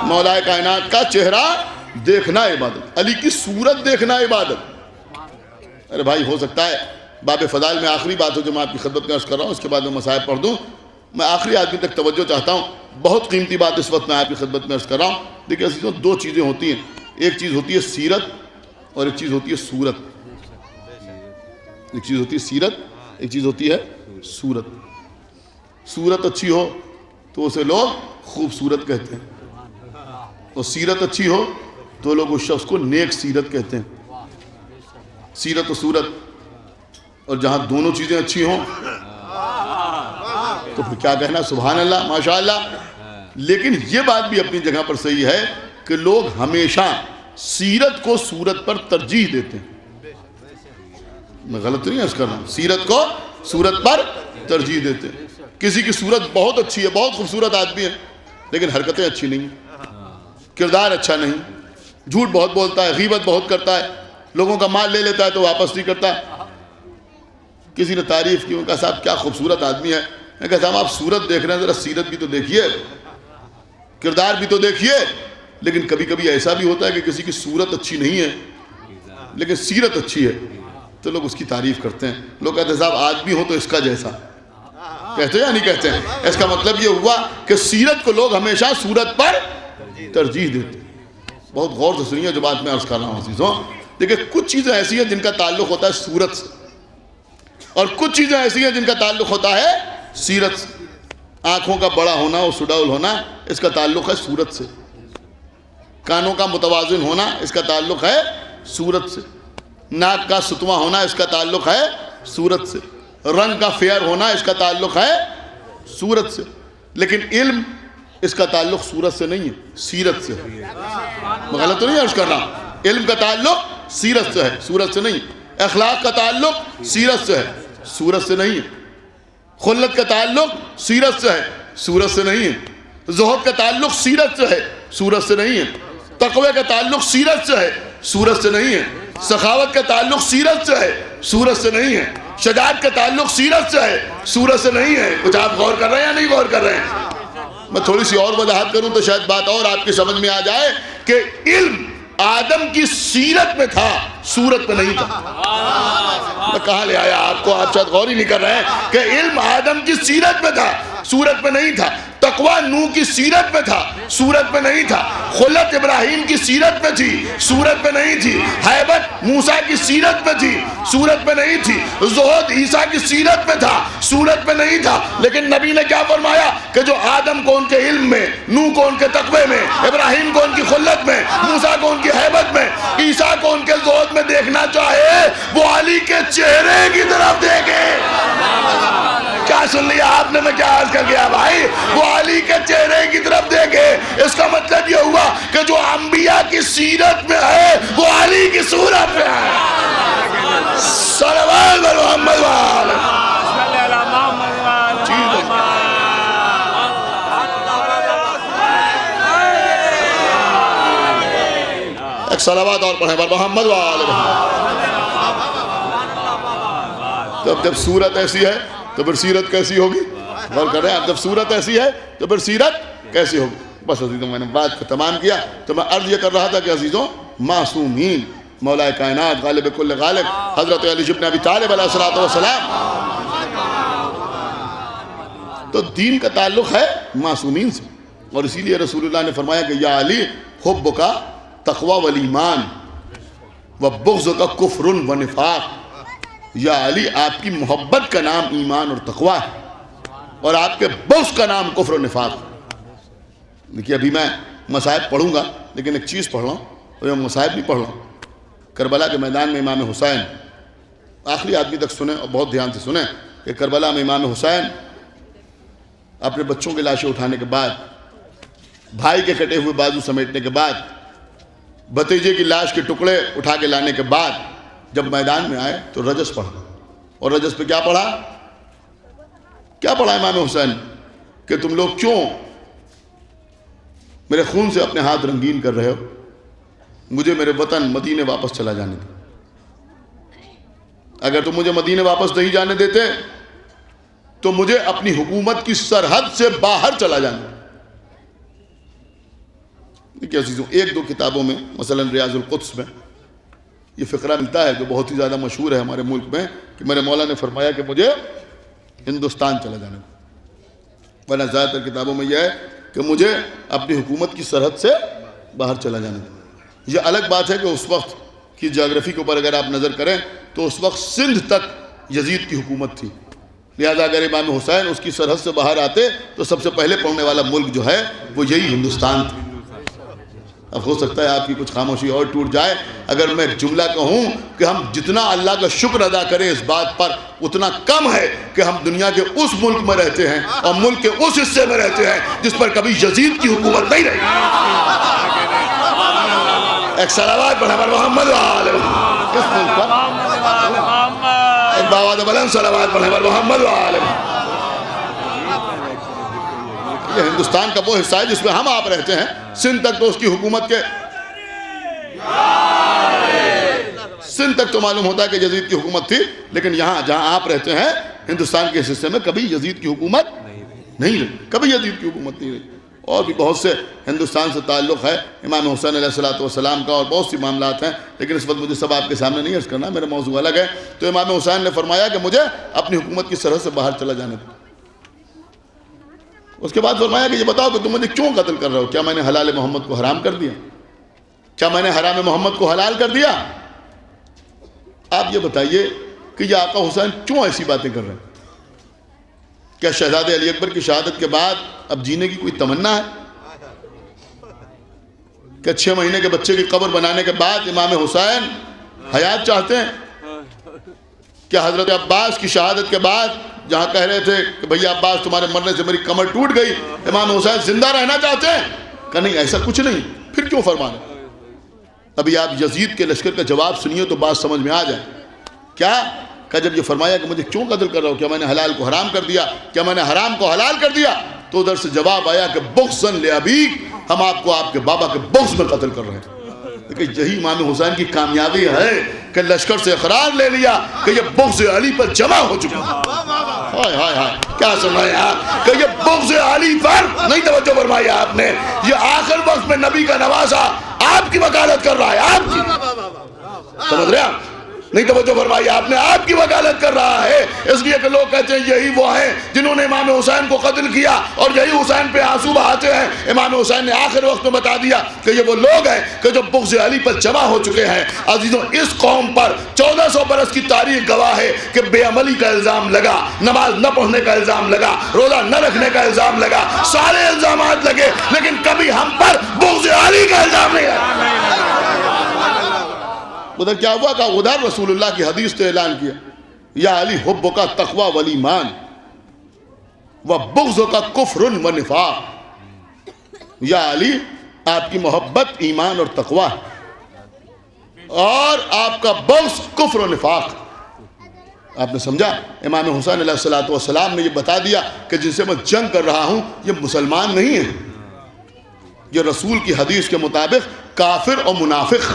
مولا کائنات کا چہرہ دیکھنا عبادت، علی کی صورت دیکھنا عبادت. ارے بھائی ہو سکتا ہے باب فضائل میں آخری بات ہو جو میں آپ کی خدمت میں عرض کر رہا ہوں، اس کے بعد میں مصائب پڑھ دوں. میں آخری آدمی تک توجہ چاہتا ہوں. بہت قیمتی بات اس وقت میں آپ کی خدمت میں عرض کر رہا ہوں. دیکھیں عزیزوں، دو چیزیں ہوتی ہیں، ایک چیز ہوتی ہے سیرت اور ایک چیز ہوتی ہے صورت. ایک چیز ہوتی ہے سیرت، ایک چیز ہوتی ہے صورت. صورت اچھی ہو تو اسے لوگ خوبصورت کہتے ہیں، اور سیرت اچھی ہو تو لوگ اس شخص کو نیک سیرت کہتے ہیں. سیرت و صورت، اور جہاں دونوں چیزیں اچھی ہوں تو پھر کیا کہنا، سبحان اللہ، ماشاء اللہ. لیکن یہ بات بھی اپنی جگہ پر صحیح ہے کہ لوگ ہمیشہ سیرت کو صورت پر ترجیح دیتے ہیں. میں غلط نہیں عرض کر رہا ہوں، سیرت کو صورت پر ترجیح دیتے ہیں. کسی کی صورت بہت اچھی ہے، بہت خوبصورت آدمی ہے، لیکن حرکتیں اچھی نہیں ہیں، کردار اچھا نہیں، جھوٹ بہت بولتا ہے، غیبت بہت کرتا ہے، لوگوں کا مال لے لیتا ہے تو واپس نہیں کرتا. کسی نے تعریف کی، کہا صاحب کیا خوبصورت آدمی ہے. میں کہا صاحب آپ صورت دیکھ رہے ہیں، ذرا سیرت بھی تو دیکھیے، کردار بھی تو دیکھیے. لیکن کبھی کبھی ایسا بھی ہوتا ہے کہ کسی کی صورت اچھی نہیں ہے لیکن سیرت اچھی ہے، تو لوگ اس کی تعریف کرتے ہیں. لوگ کہتے ہیں صاحب آدمی ہو تو اس کا جیسا. کہتے ہیں یا نہیں کہتے ہیں؟ اس کا مطلب یہ ہوا کہ سیرت کو لوگ ہمیشہ صورت پر ترجیح دیتے ہیں. بہت غور سے سنیے جو بات میں عرض کر رہا ہوں عزیزوں. دیکھیں کچھ چیزیں ایسی ہیں جن کا تعلق ہوتا ہے صورت سے، اور کچھ چیزیں ایسی ہیں جن کا تعلق ہوتا ہے سیرت سے. آنکھوں کا بڑا ہونا اور سڈول ہونا، اس کا تعلق ہے صورت سے. کانوں کا متوازن ہونا، اس کا تعلق ہے صورت سے. ناک کا ستواں ہونا، اس کا تعلق ہے صورت سے. رنگ کا فیئر ہونا، اس کا تعلق ہے صورت سے. لیکن علم، اس کا تعلق صورت سے نہیں ہے، سیرت سے. میں غلط تو نہیں عرض کر رہا. علم کا تعلق سیرت سے ہے، صورت سے نہیں. اخلاق کا تعلق سیرت سے ہے، صورت سے نہیں ہے. خلت کا تعلق سیرت سے ہے، صورت سے نہیں ہے. زہد کا تعلق سیرت سے ہے، صورت سے نہیں ہے. تقوی کا تعلق سیرت سے ہے، صورت سے نہیں ہے. سخاوت کا تعلق سیرت سے ہے، صورت سے نہیں ہے. شجاعت کا تعلق سیرت سے ہے، صورت سے نہیں ہے. کچھ آپ غور کر رہے ہیں یا نہیں غور کر رہے ہیں؟ میں تھوڑی سی اور وضاحت کروں تو شاید بات اور آپ کی سمجھ میں آ جائے کہ علم آدم کی سیرت میں تھا، صورت میں نہیں تھا. میں کہاں لے آیا آپ کو؟ آپ شاید غور ہی نہیں کر رہے ہیں کہ علم آدم کی سیرت میں تھا، صورت میں نہیں تھا. تقویٰ نوح کی سیرت میں تھا، صورت میں نہیں تھا. خلت ابراہیم کی سیرت میں تھی، صورت میں نہیں تھی. ہیبت موسیٰ کی سیرت میں تھی، صورت میں نہیں تھی. زہد عیسیٰ کی سیرت میں تھا، صورت میں نہیں تھا. لیکن نبی نے کیا فرمایا کہ جو آدم کو ان کے علم میں، نوح کو ان کے تقوی میں، ابراہیم کو ان کی خلت میں، موسیٰ کو ان کی ہیبت میں، عیسیٰ کو ان کے زہد میں دیکھنا چاہے وہ علی کے چہرے کی طرف دیکھے. کیا سن لیا آپ نے؟ میں کیا عرض کر گیا بھائی؟ وہ علی کے چہرے کی طرف دیکھے. اس کا مطلب یہ ہوا کہ جو انبیاء کی سیرت میں ہے وہ علی کی صورت میں ہے. صلوات محمد وآلہ. ایک صلوات اور پڑھیں محمد وآلہ. جب صورت ایسی ہے تو پھر سیرت کیسی ہوگی؟ غور کر رہے ہیں آپ؟ جب صورت ایسی ہے تو پھر سیرت کیسی ہوگی؟ بس عزیزوں میں نے بات کو تمام کیا. تو میں عرض یہ کر رہا تھا کہ عزیزوں، معصومین، مولا کائنات، غالب کل غالب، حضرت علی بن ابی طالب علیہ الصلوۃ والسلام، تو دین کا تعلق ہے معصومین سے. اور اسی لیے رسول اللہ نے فرمایا کہ یا علی حب کا تقوی والایمان و بغض کا کفر و نفاق. یا علی آپ کی محبت کا نام ایمان اور تقوی ہے، اور آپ کے بغض کا نام کفر و نفاق. دیکھیے ابھی میں مصائب پڑھوں گا، لیکن ایک چیز پڑھ رہا ہوں اور میں مصائب نہیں پڑھ رہا ہوں. کربلا کے میدان میں امام حسین، آخری آدمی تک سنیں اور بہت دھیان سے سنیں کہ کربلا میں امام حسین اپنے بچوں کی لاشیں اٹھانے کے بعد، بھائی کے کٹے ہوئے بازو سمیٹنے کے بعد، بھتیجے کی لاش کے ٹکڑے اٹھا کے لانے کے بعد، جب میدان میں آئے تو رجس پڑھا اور رجس پہ کیا پڑھا امام حسین کہ تم لوگ کیوں میرے خون سے اپنے ہاتھ رنگین کر رہے ہو، مجھے میرے وطن مدینے واپس چلا جانے دو، اگر تم مجھے مدینے واپس نہیں جانے دیتے تو مجھے اپنی حکومت کی سرحد سے باہر چلا جانا۔ کیا چیزوں ایک دو کتابوں میں مثلا ریاض القدس میں یہ فقرہ ملتا ہے جو بہت ہی زیادہ مشہور ہے ہمارے ملک میں کہ میرے مولا نے فرمایا کہ مجھے ہندوستان چلا جانا، ورنہ زیادہ تر کتابوں میں یہ ہے کہ مجھے اپنی حکومت کی سرحد سے باہر چلا جانا۔ یہ الگ بات ہے کہ اس وقت کی جغرافی کے اوپر اگر آپ نظر کریں تو اس وقت سندھ تک یزید کی حکومت تھی، لہذا اگر امام حسین اس کی سرحد سے باہر آتے تو سب سے پہلے پڑنے والا ملک جو ہے وہ یہی ہندوستان تھا۔ اب ہو سکتا ہے آپ کی کچھ خاموشی اور ٹوٹ جائے اگر میں جملہ کہوں کہ ہم جتنا اللہ کا شکر ادا کریں اس بات پر اتنا کم ہے کہ ہم دنیا کے اس ملک میں رہتے ہیں اور ملک کے اس حصے میں رہتے ہیں جس پر کبھی یزید کی حکومت نہیں رہی۔ ایک صلوات پڑھیں محمد وآل محمد، اس ملک پر ایک باواد بلند صلوات پڑھیں محمد وآل محمد۔ یہ ہندوستان کا وہ حصہ ہے جس میں ہم آپ رہتے ہیں، سندھ تک تو اس کی حکومت کے سندھ تک تو معلوم ہوتا ہے کہ یزید کی حکومت تھی، لیکن یہاں جہاں آپ رہتے ہیں ہندوستان کے حصے میں کبھی یزید کی حکومت نہیں رہی، کبھی یزید کی حکومت نہیں رہی۔ اور بھی بہت سے ہندوستان سے تعلق ہے امام حسین علیہ السلام کا اور بہت سی معاملات ہیں، لیکن اس وقت مجھے سب آپ کے سامنے نہیں عرض کرنا، میرا موضوع الگ ہے۔ تو امام حسین نے فرمایا کہ مجھے اپنی حکومت کی سرحد سے باہر چلا جانے دو۔ اس کے بعد فرمایا کہ یہ بتاؤ کہ تم مجھے کیوں قتل کر رہے ہو؟ کیا میں نے حلال محمد کو حرام کر دیا؟ کیا میں نے حرام محمد کو حلال کر دیا؟ آپ یہ بتائیے کہ یہ آقا حسین کیوں ایسی باتیں کر رہے ہیں؟ کیا شہزادہ علی اکبر کی شہادت کے بعد اب جینے کی کوئی تمنا ہے؟ کیا 6 مہینے کے بچے کی قبر بنانے کے بعد امام حسین حیات چاہتے ہیں؟ کیا حضرت عباس کی شہادت کے بعد جہاں کہہ رہے تھے کہ بھئی عباس تمہارے مرنے سے میری کمر ٹوٹ گئی، امام حسین زندہ رہنا چاہتے ہیں؟ کہ نہیں، ایسا کچھ نہیں، پھر کیوں فرمانا؟ ابھی آپ یزید کے لشکر کا جواب سنیے تو بات سمجھ میں آ جائے۔ کیا کہ جب یہ فرمایا کہ مجھے کیوں قتل کر رہا ہو، کیا میں نے حلال کو حرام کر دیا؟ کیا میں نے حرام کو حلال کر دیا؟ تو ادھر سے جواب آیا کہ بغضاً لأبیک، ہم آپ کو آپ کے بابا کے بغض میں قتل کر رہے ہیں۔ لیکن یہی امام حسین کی کامیابی ہے کہ لشکر سے اقرار لے لیا کہ یہ بغض علی پر جمع ہو چکا۔ ہائے ہائے ہائے، کیا سمجھایا آپ کہ یہ بغض علی پر نہیں توجہ فرمائی آپ نے، یہ آخر وقت میں نبی کا نواسا آپ کی وکالت کر رہا ہے، آپ کی، سمجھ رہے آپ؟ نہیں توجہ فرمائی آپ نے، آپ کی وکالت کر رہا ہے، اس لیے کہ لوگ کہتے ہیں یہی وہ ہیں جنہوں نے امام حسین کو قتل کیا اور یہی حسین پہ آنسو بہاتے ہیں۔ امام حسین نے آخر وقت میں بتا دیا کہ یہ وہ لوگ ہیں کہ جو بغض علی پر جمع ہو چکے ہیں۔ عزیزوں، اس قوم پر 1400 برس کی تاریخ گواہ ہے کہ بے عملی کا الزام لگا، نماز نہ پڑھنے کا الزام لگا، روزہ نہ رکھنے کا الزام لگا، سارے الزامات لگے، لیکن کبھی ہم پر بغض علی کا الزام نہیں لگا۔ ادھر کیا ہوا کہ ادھر رسول اللہ کی حدیث نے اعلان کیا، یا علی حبک تقوی والایمان وبغضک کفر ونفاق، یا علی آپ کی محبت ایمان اور تقوی ہے اور آپ کا بغض کفر و نفاق۔ آپ نے سمجھا؟ امام حسین علیہ السلام نے یہ بتا دیا کہ جن سے میں جنگ کر رہا ہوں یہ مسلمان نہیں ہے، یہ رسول کی حدیث کے مطابق کافر اور منافق،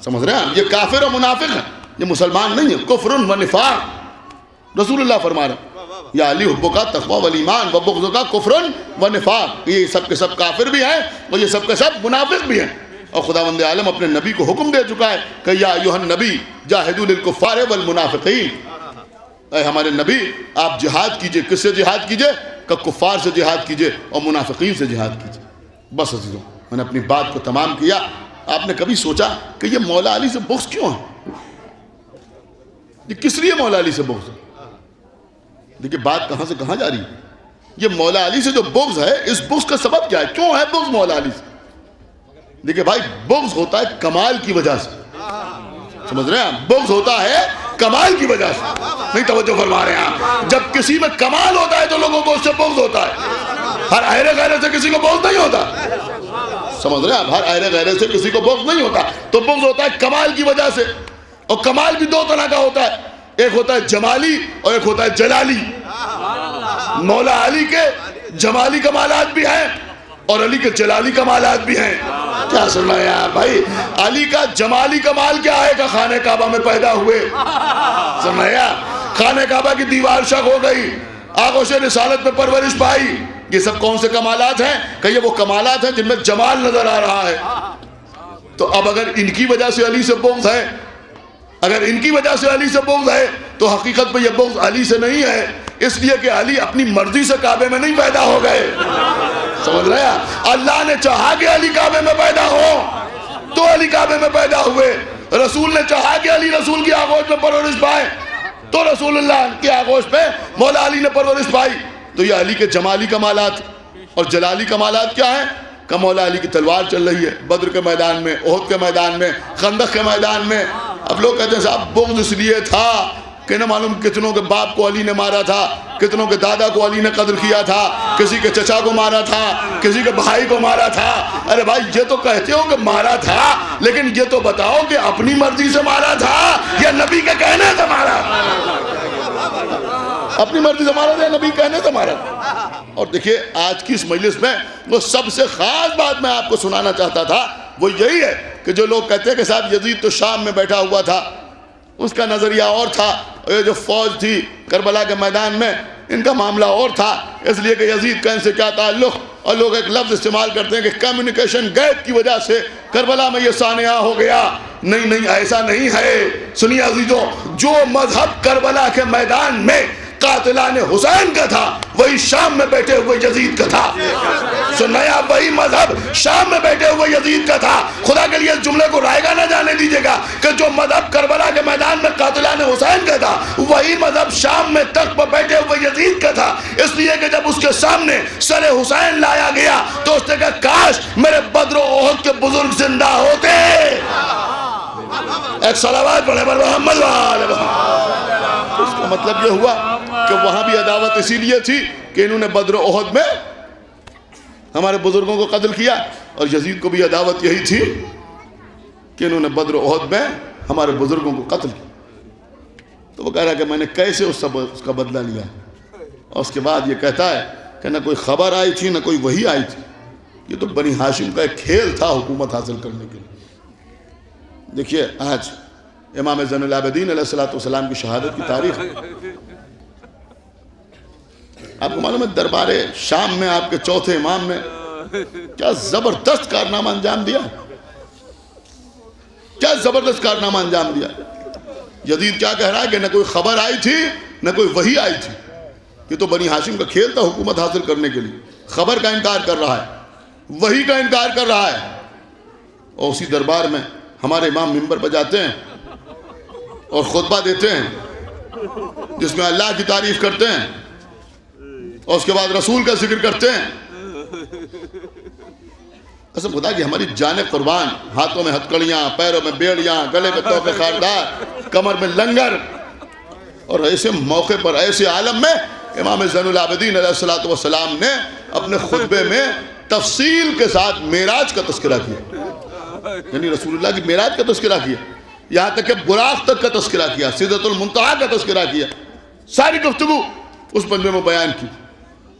سمجھ رہے ہیں؟ یہ کافر اور منافق ہے، یہ مسلمان نہیں ہے، کفر و نفاق۔ رسول اللہ فرما رہے ہیں یا علی حبک تقوی والایمان وبغضک کفر و نفاق، یہ سب کے سب کافر بھی ہیں اور یہ سب کے سب منافق بھی ہیں۔ اور خداوند عالم اپنے نبی کو حکم دے چکا ہے کہ یا ایھا النبی جاہدوا للکفار والمنافقین، اے ہمارے نبی آپ جہاد کیجئے، کس سے جہاد کیجئے؟ کہ کفار سے جہاد کیجئے اور منافقین سے جہاد کیجئے۔ بس عزیزوں، میں نے اپنی بات کو تمام کیا۔ آپ نے کبھی سوچا کہ یہ مولا علی سے بغض کیوں ہے؟ یہ کس لیے مولا علی سے بغض ہے؟ دیکھیں بات کہاں سے کہاں جا رہی ہے۔ یہ مولا علی سے جو بغض ہے، اس بغض کا سبب کیا ہے؟ کیوں ہے بغض مولا علی سے؟ دیکھیں بھائی، بغض ہوتا ہے کمال کی وجہ سے، سمجھ رہے ہیں؟ بغض ہوتا ہے کمال کی وجہ سے، نہیں توجہ فرما رہے ہیں آپ؟ جب کسی میں کمال ہوتا ہے تو لوگوں کو اس سے بغض ہوتا ہے۔ ہر اہرے غیرے سے کسی کو بغض نہیں ہوتا، سمجھ رہے ہیں آپ؟ ہر اہرے غیرے سے کسی کو بغض نہیں ہوتا، تو بغض ہوتا ہے کمال کی وجہ سے۔ اور کمال بھی 2 طرح کا ہوتا ہے، ایک ہوتا ہے جمالی اور ایک ہوتا ہے جلالی. مولا علی کے جمالی کمالات بھی ہیں اور علی کے جلالی کمالات بھی ہیں. کیا سننا ہے آپ بھائی؟ علی کا جمالی کمال کیا ہے کہ خانہ کعبہ میں پیدا ہوئے. سننا ہے آپ؟ خانہ کعبہ کی دیوار شق ہو گئی, آغوش رسالت میں پرورش پائی. یہ سب کون سے کمالات ہیں؟ کہ یہ وہ کمالات ہیں جن میں جمال نظر آ رہا ہے. تو اب اگر ان کی وجہ سے علی سے بغض ہے, اگر ان کی وجہ سے علی سے بغض ہے, تو حقیقت میں یہ بغض علی سے نہیں ہے, اس لیے کہ علی اپنی مرضی سے کعبے میں نہیں پیدا ہو گئے. سمجھ رہے ہیں؟ اللہ نے چاہا کہ علی کعبے میں پیدا ہو تو علی کعبے میں پیدا ہوئے. رسول نے چاہا کہ علی رسول کی آغوش میں پرورش پائے تو رسول اللہ کی آغوش پہ مولا علی نے پرورش پائی. تو یہ علی کے جمالی کمالات. اور جلالی کمالات کیا ہیں؟ کہ مولا علی کی تلوار چل رہی ہے بدر کے میدان میں, احد کے میدان میں, خندق کے میدان میں. اب لوگ کہتے ہیں صاحب بغض اس لیے تھا کہ نہ معلوم کتنوں کے باپ کو علی نے مارا تھا, کتنوں کے دادا کو علی نے قتل کیا تھا, کسی کے چچا کو مارا تھا, کسی کے بھائی کو مارا تھا. ارے بھائی یہ تو کہتے ہو کہ مارا تھا, لیکن یہ تو بتاؤ کہ اپنی مرضی سے مارا تھا یا نبی کے کہنے سے مارا؟ اپنی مرضی سے مارا تھا یا نبی کہنے سے مارا تھا؟ اور دیکھیے آج کی اس مجلس میں وہ سب سے خاص بات میں آپ کو سنانا چاہتا تھا وہ یہی ہے کہ جو لوگ کہتے ہیں کہ صاحب یزید تو شام میں بیٹھا ہوا تھا, اس کا نظریہ اور تھا, یہ جو فوج تھی کربلا کے میدان میں ان کا معاملہ اور تھا, اس لیے کہ یزید کا ان سے کیا تعلق. اور لوگ ایک لفظ استعمال کرتے ہیں کہ کمیونیکیشن گیپ کی وجہ سے کربلا میں یہ سانحہ ہو گیا. نہیں نہیں, ایسا نہیں ہے. سنیے عزیزو, جو مذہب کربلا کے میدان میں قاتلان حسین کا تھا وہی شام میں بیٹھے ہوئے یزید کا تھا. سنیا, وہی مذہب شام میں بیٹھے ہوئے یزید کا تھا. خدا کے لیے اس جملے کو رائے گا نہ جانے دیجیے گا کہ جو مذہب کربلا کے میدان میں قاتلان حسین کا تھا وہی مذہب شام میں تخت پر بیٹھے ہوئے یزید کا تھا. اس لیے کہ جب اس کے سامنے سر حسین لایا گیا تو اس نے کہا کاش میرے بدر و احد کے بزرگ زندہ ہوتے. ایک صلوات پڑھے پر محمد وآلہ محمد. اس کا مطلب یہ ہوا کہ وہاں بھی عداوت اسی لیے تھی کہ انہوں نے بدر و احد میں ہمارے بزرگوں کو قتل کیا, اور یزید کو بھی عداوت یہی تھی کہ انہوں نے بدر و احد میں ہمارے بزرگوں کو قتل کیا. تو وہ کہہ رہا کہ میں نے کیسے اس کا بدلہ لیا. اور اس کے بعد یہ کہتا ہے کہ نہ کوئی خبر آئی تھی نہ کوئی وحی آئی تھی, یہ تو بنی ہاشم کا ایک کھیل تھا حکومت حاصل کرنے کے لیے. دیکھیے آج امام زین العابدین علیہ السلام کی شہادت کی تاریخ آپ کو معلوم ہے, دربار شام میں آپ کے چوتھے امام نے کیا زبردست کارنامہ انجام دیا, کیا زبردست کارنامہ انجام دیا. یزید کیا کہہ رہا ہے کہ نہ کوئی خبر آئی تھی نہ کوئی وحی آئی تھی, یہ تو بنی ہاشم کا کھیل تھا حکومت حاصل کرنے کے لیے. خبر کا انکار کر رہا ہے, وحی کا انکار کر رہا ہے, اور اسی دربار میں ہمارے امام منبر پہ جاتے ہیں اور خطبہ دیتے ہیں جس میں اللہ کی تعریف کرتے ہیں اور اس کے بعد رسول کا ذکر کرتے ہیں. قسم خدا کی ہماری جان قربان, ہاتھوں میں ہتکڑیاں, پیروں میں بیڑیاں, گلے میں توق خاردار, کمر میں لنگر, اور ایسے موقع پر ایسے عالم میں امام زین العابدین علیہ السلام نے اپنے خطبے میں تفصیل کے ساتھ معراج کا تذکرہ کیا, یعنی رسول اللہ کی معراج کا تذکرہ کیا, یہاں تک کہ براق تک کا تذکرہ کیا, سدرۃ المنتہا کا تذکرہ کیا. ساری گفتگو اس بندے میں بیان کی.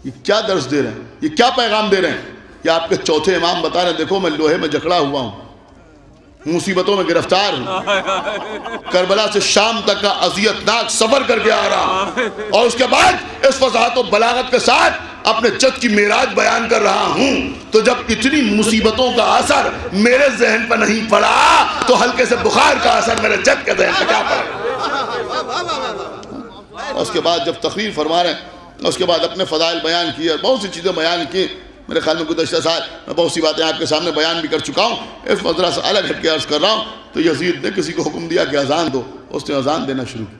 یہ کیا درس دے رہے ہیں, یہ کیا پیغام دے رہے ہیں؟ یہ آپ کے چوتھے امام بتا رہے ہیں دیکھو میں لوہے میں جکڑا ہوا ہوں, مصیبتوں میں گرفتار ہوں, کربلا سے شام تک کا اذیتناک سفر کر کے آ رہا ہوں, اور اس کے بعد اس فصاحت و بلاغت کے ساتھ اپنے جد کی معراج بیان کر رہا ہوں. تو جب اتنی مصیبتوں کا اثر میرے ذہن پر نہیں پڑا تو ہلکے سے بخار کا اثر میرے جد کے ذہن پر کیا پڑا. اس کے بعد جب تقریر فرما رہے ہیں, اس کے بعد اپنے فضائل بیان کیے, بہت سی چیزیں بیان کی. میرے خیال میں گزشتہ سال میں بہت سی باتیں آپ کے سامنے بیان بھی کر چکا ہوں, اس مدرسہ سے الگ ہٹ کے عرض کر رہا ہوں. تو یزید نے کسی کو حکم دیا کہ اذان دو, اس نے اذان دینا شروع کی.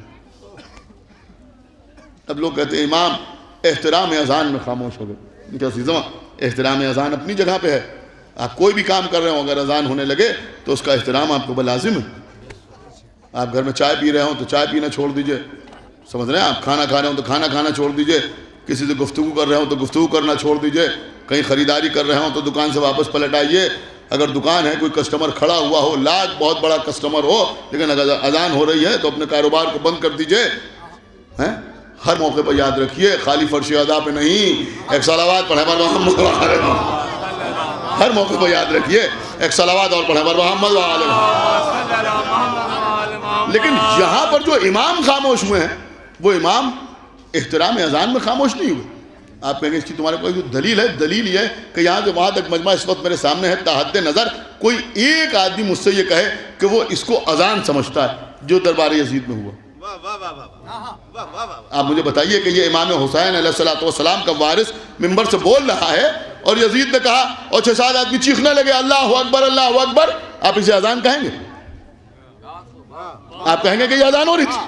اب لوگ کہتے ہیں امام احترام اذان میں خاموش ہو گئے. کیا عزیزاں, احترام اذان اپنی جگہ پہ ہے. آپ کوئی بھی کام کر رہے ہوں, اگر اذان ہونے لگے تو اس کا احترام آپ کو بلازم ہے. آپ گھر میں چائے پی رہے ہوں تو چائے پینا چھوڑ دیجئے, سمجھ رہے ہیں آپ, کھانا کھا رہے ہوں تو کھانا کھانا چھوڑ دیجئے, کسی سے گفتگو کر رہے ہوں تو گفتگو کرنا چھوڑ دیجئے, کہیں خریداری کر رہے ہوں تو دکان سے واپس پلٹ آئیے. اگر دکان ہے کوئی کسٹمر کھڑا ہوا ہو، لاکھ بہت بڑا کسٹمر ہو، لیکن اگر اذان ہو رہی ہے تو اپنے کاروبار کو بند کر دیجئے. ہر موقع پر یاد رکھیے خالی فرش ادا پہ نہیں، ایک صلوات پڑھیں بر محمد وآلہ محمد. ہر موقع پر یاد رکھیے ایک صلوات اور پڑھیں بر محمد وآلہ محمد. لیکن یہاں پر جو امام خاموش ہوئے ہیں وہ امام احترام اذان میں خاموش نہیں ہوئے. آپ کہیں گے اس کی تمہارے کوئی دلیل ہے؟ دلیل یہ ہے کہ یہاں سے وہاں تک مجمع اس وقت میرے سامنے ہے، تحت نظر کوئی ایک آدمی مجھ سے یہ کہے کہ وہ اس کو اذان سمجھتا ہے جو دربار یزید میں ہوا. آپ مجھے بتائیے کہ یہ امام حسین علیہ السلام کا وارث ممبر سے بول رہا ہے اور یزید نے کہا اور 6-7 آدمی چیخنے لگے اللہ اکبر اللہ اکبر، آپ اسے اذان کہیں گے؟ آپ کہیں گے کہ یہ اذان ہو رہی تھی؟